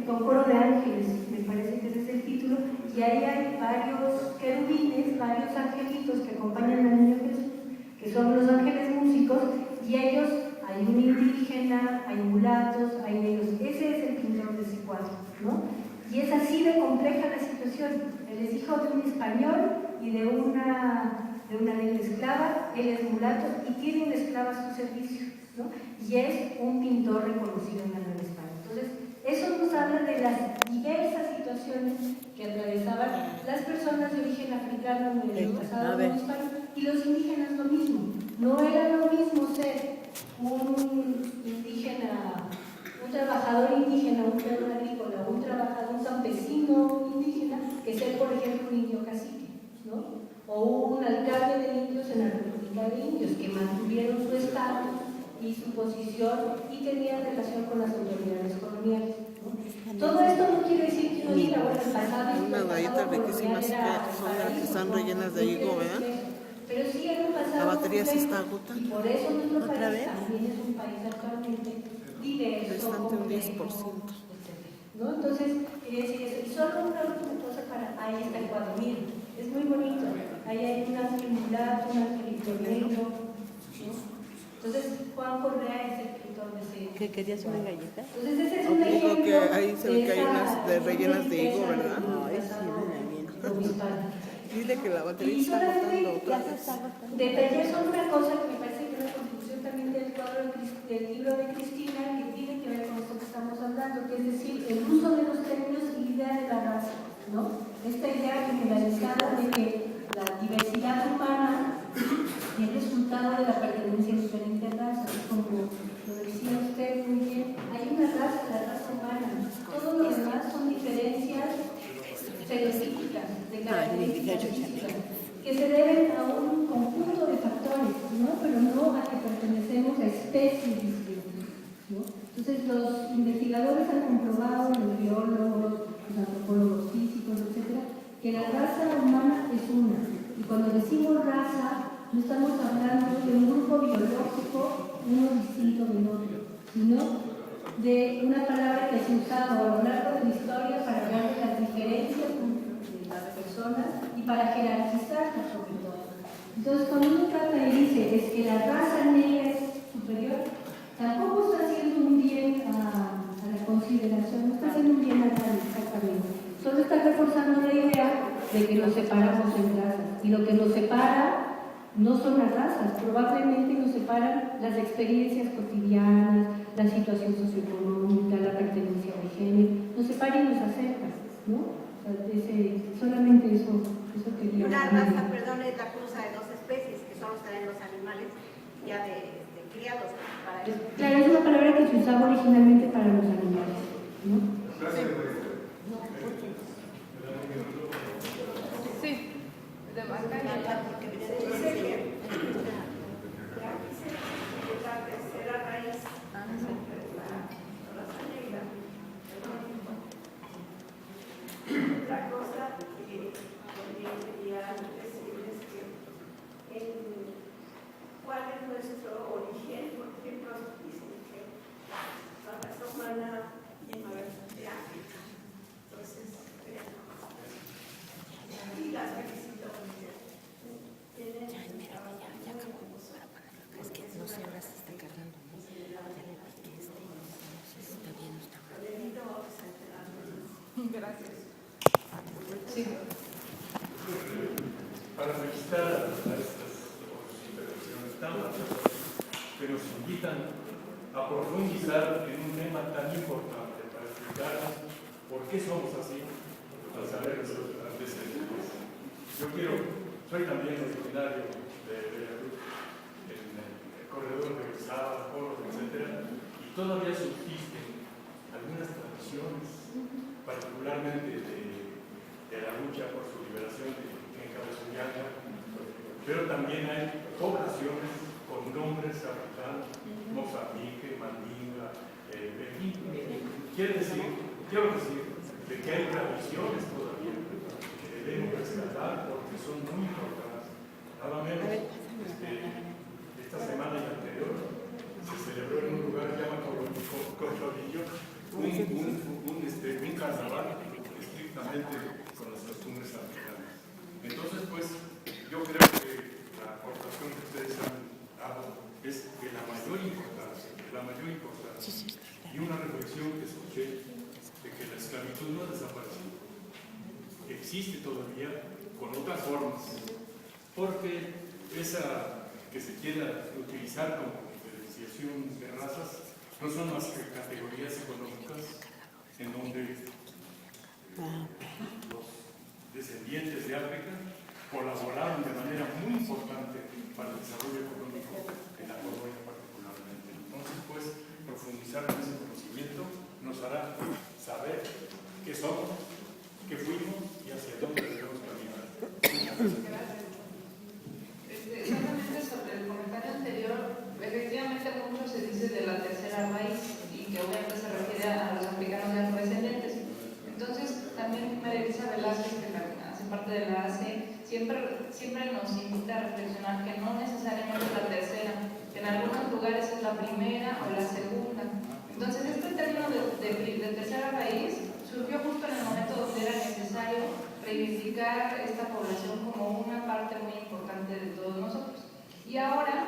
con coro de ángeles, me parece que ese es el título, y ahí hay varios querubines, varios angelitos que acompañan al Niño Jesús, que son los ángeles músicos, y ellos, hay un indígena, hay mulatos, hay negros. Ese es el pintor de ese cuadro, ¿no? Y es así de compleja la situación. Él es hijo de un español y de una negra esclava, él es mulato y tiene una esclava a su servicio, ¿no? Y es un pintor reconocido en la Nueva España. Entonces, eso nos habla de las diversas situaciones que atravesaban las personas de origen africano en el pasado hispano, y los indígenas lo mismo. No era lo mismo ser un indígena, un trabajador indígena, un peón agrícola, un trabajador, un campesino indígena, que ser, por ejemplo, un indio cacique, ¿no? O un alcalde de indios en la República de Indios, que mantuvieron su estatus y su posición y tenían relación con las autoridades coloniales, ¿no? Todo esto no quiere decir que uno diga, bueno, el pasado unas galletas riquísimas que son las que están rellenas de higo, ¿verdad? Pero sí era un pasado. La batería se está agotando. Y por eso nuestro país también es un país actualmente diverso, restante un 10%. ¿no? Entonces, quería decir eso. Y solo una última cosa ahí está el cuadro, miren, es muy bonito. Ahí hay un ángel mulato, un angelito negro, ¿no? Entonces, Juan Correa es el pintor de ese. ¿Que querías una galleta? Entonces, ese es un ejemplo. Digo que ahí se ve que hay unas rellenas de higo, ¿verdad? Ay, sí, Dile que la batería está agotando otra vez. Detallar solo una cosa que me parece que es una contribución también del cuadro del libro de Cristina, que tiene que ver con esto que estamos hablando, que es decir, el uso de los términos y la idea de la raza, ¿no? Esta idea generalizada de que la diversidad humana es resultado de la pertenencia a diferentes razas, como lo decía usted muy bien, hay una raza, la raza humana, todo lo demás son diferencias fenotípicas, de características físicas, que se deben a un conjunto de factores, ¿no? Pero no a que pertenecemos a especies distintas, ¿no? Entonces, los investigadores han comprobado, los biólogos, los antropólogos físicos, etcétera, que la raza humana es una. Y cuando decimos raza, no estamos hablando de un grupo biológico, uno distinto del otro, sino de una palabra que se ha usado a lo largo de la historia para hablar de las diferencias de las personas y para jerarquizarlas sobre todo. Entonces, cuando uno trata y dice es que la raza negra es superior, tampoco está haciendo un bien a la consideración, no está haciendo un bien a nadie exactamente. Solo está reforzando la idea de que nos separamos en razas. Y lo que nos separa no son las razas, probablemente nos separan las experiencias cotidianas, la situación socioeconómica, la pertenencia de género, nos separa y nos acerca, ¿no? O sea, solamente eso quería. Una raza, perdón, es la cruza de dos especies, que solo están en los animales ya de criados. Claro, es una palabra usaba originalmente para los animales, ¿no? Sí, de vaca. Otra cosa que también quería decirles que cuál es nuestro origen, por ejemplo, dicen que la raza humana viene de África. Entonces, y las felicito porque tienen Es que no sé, ahora se está cargando, ¿no? Ya le piqué no sé si está bien o está mal. Gracias. Sí. Para registrar a estas intervenciones tan valiosas que nos invitan a profundizar en un tema tan importante para explicarnos por qué somos así, al saber nuestros antecedentes. Yo soy también originario de Veracruz, en el corredor de Orizaba, Coros, etc. Y todavía subsisten algunas tradiciones, particularmente de la lucha por su liberación en Cabezonyaca, pero también hay poblaciones con nombres africanos, Mozambique, Mandinga, quiero decir de que hay tradiciones todavía que debemos rescatar porque son muy importantes. Nada menos, esta semana y anterior se celebró en un lugar llamado Cochovillo un carnaval estrictamente con las costumbres africanas. Entonces, pues, yo creo que la aportación que ustedes han dado es de la mayor importancia, y una reflexión que escuché de que la esclavitud no ha desaparecido, existe todavía con otras formas, porque esa que se quiera utilizar como diferenciación de razas no son más que categorías económicas en donde los descendientes de África colaboraron de manera muy importante para el desarrollo económico en la colonia particularmente. Entonces, pues, profundizar en ese conocimiento nos hará saber qué somos, qué fuimos y hacia dónde debemos caminar. Exactamente sobre el comentario anterior, efectivamente mucho se dice de la tercera raíz y que obviamente se refiere a los africanos de afrodescendientes. Entonces, también María Elisa Velázquez, que hace parte de la ACE, siempre nos invita a reflexionar que no necesariamente es la tercera, que en algunos lugares es la primera o la segunda. Entonces, este término de tercera raíz surgió justo en el momento donde era necesario reivindicar esta población como una parte muy importante de todos nosotros. Y ahora,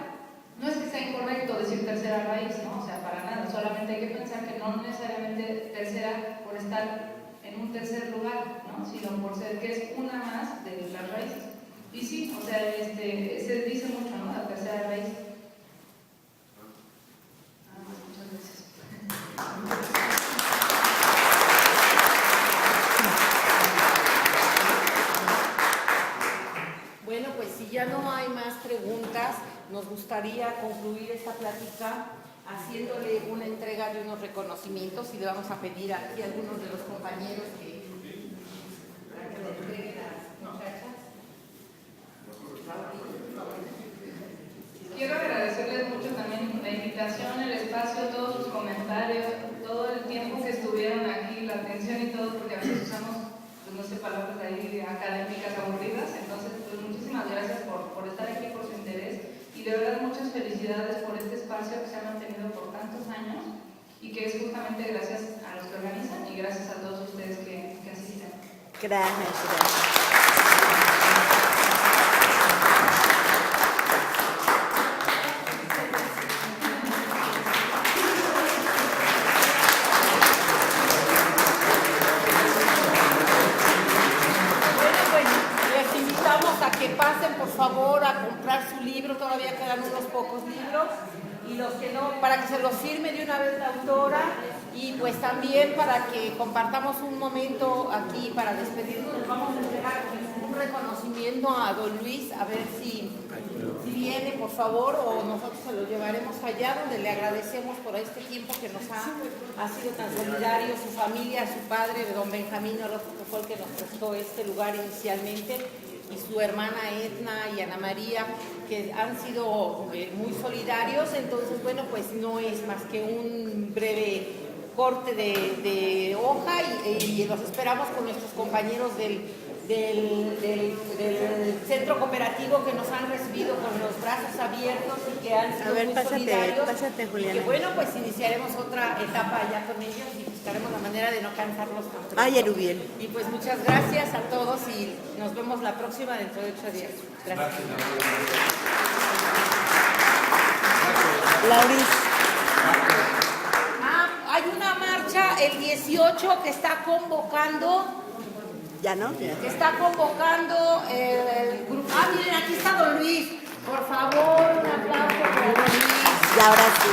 no es que sea incorrecto decir tercera raíz, ¿no? O sea, para nada, solamente hay que pensar que no necesariamente tercera por estar en un tercer lugar, ¿no? Sino por ser que es una más de las raíces. Y sí, o sea, se dice mucho, ¿no? La tercera raíz. Muchas gracias. Bueno, pues si ya no hay más preguntas, nos gustaría concluir esta plática haciéndole una entrega de unos reconocimientos y le vamos a pedir aquí a algunos de los compañeros que le entreguen a las muchachas. Quiero agradecerles mucho también la invitación, el espacio, todos sus comentarios, todo el tiempo que estuvieron aquí, la atención y todo, porque a veces usamos, pues no sé, palabras ahí académicas aburridas. Entonces, pues muchísimas gracias por estar aquí, por su interés, y de verdad muchas felicidades por este espacio que se ha mantenido por tantos años y que es justamente gracias a los que organizan y gracias a todos ustedes que asisten. Gracias. A comprar su libro, todavía quedan unos pocos libros, y los que no, para que se los firme de una vez la autora, y pues también para que compartamos un momento aquí para despedirnos. Les vamos a entregar un reconocimiento pidiendo a don Luis a ver si viene, por favor, o nosotros se lo llevaremos allá, donde le agradecemos por este tiempo que nos ha sido tan solidario, su familia, su padre, don Benjamín Orozco, que fue el que nos prestó este lugar inicialmente, y su hermana Edna y Ana María, que han sido muy solidarios. Entonces, bueno, pues no es más que un breve corte de hoja y los esperamos con nuestros compañeros del centro cooperativo, que nos han recibido con los brazos abiertos y que han sido muy solidarios. Pásate, Juliana. Y que bueno, pues iniciaremos otra etapa allá con ellos y buscaremos la manera de no cansarlos tanto. Ay, Erubiel. Y pues muchas gracias a todos y nos vemos la próxima dentro de 8 días. Gracias. Lauris. Hay una marcha el 18 que está convocando. Ya no. Que está convocando el grupo. Miren, aquí está don Luis. Por favor, un aplauso para don Luis. Y ahora sí.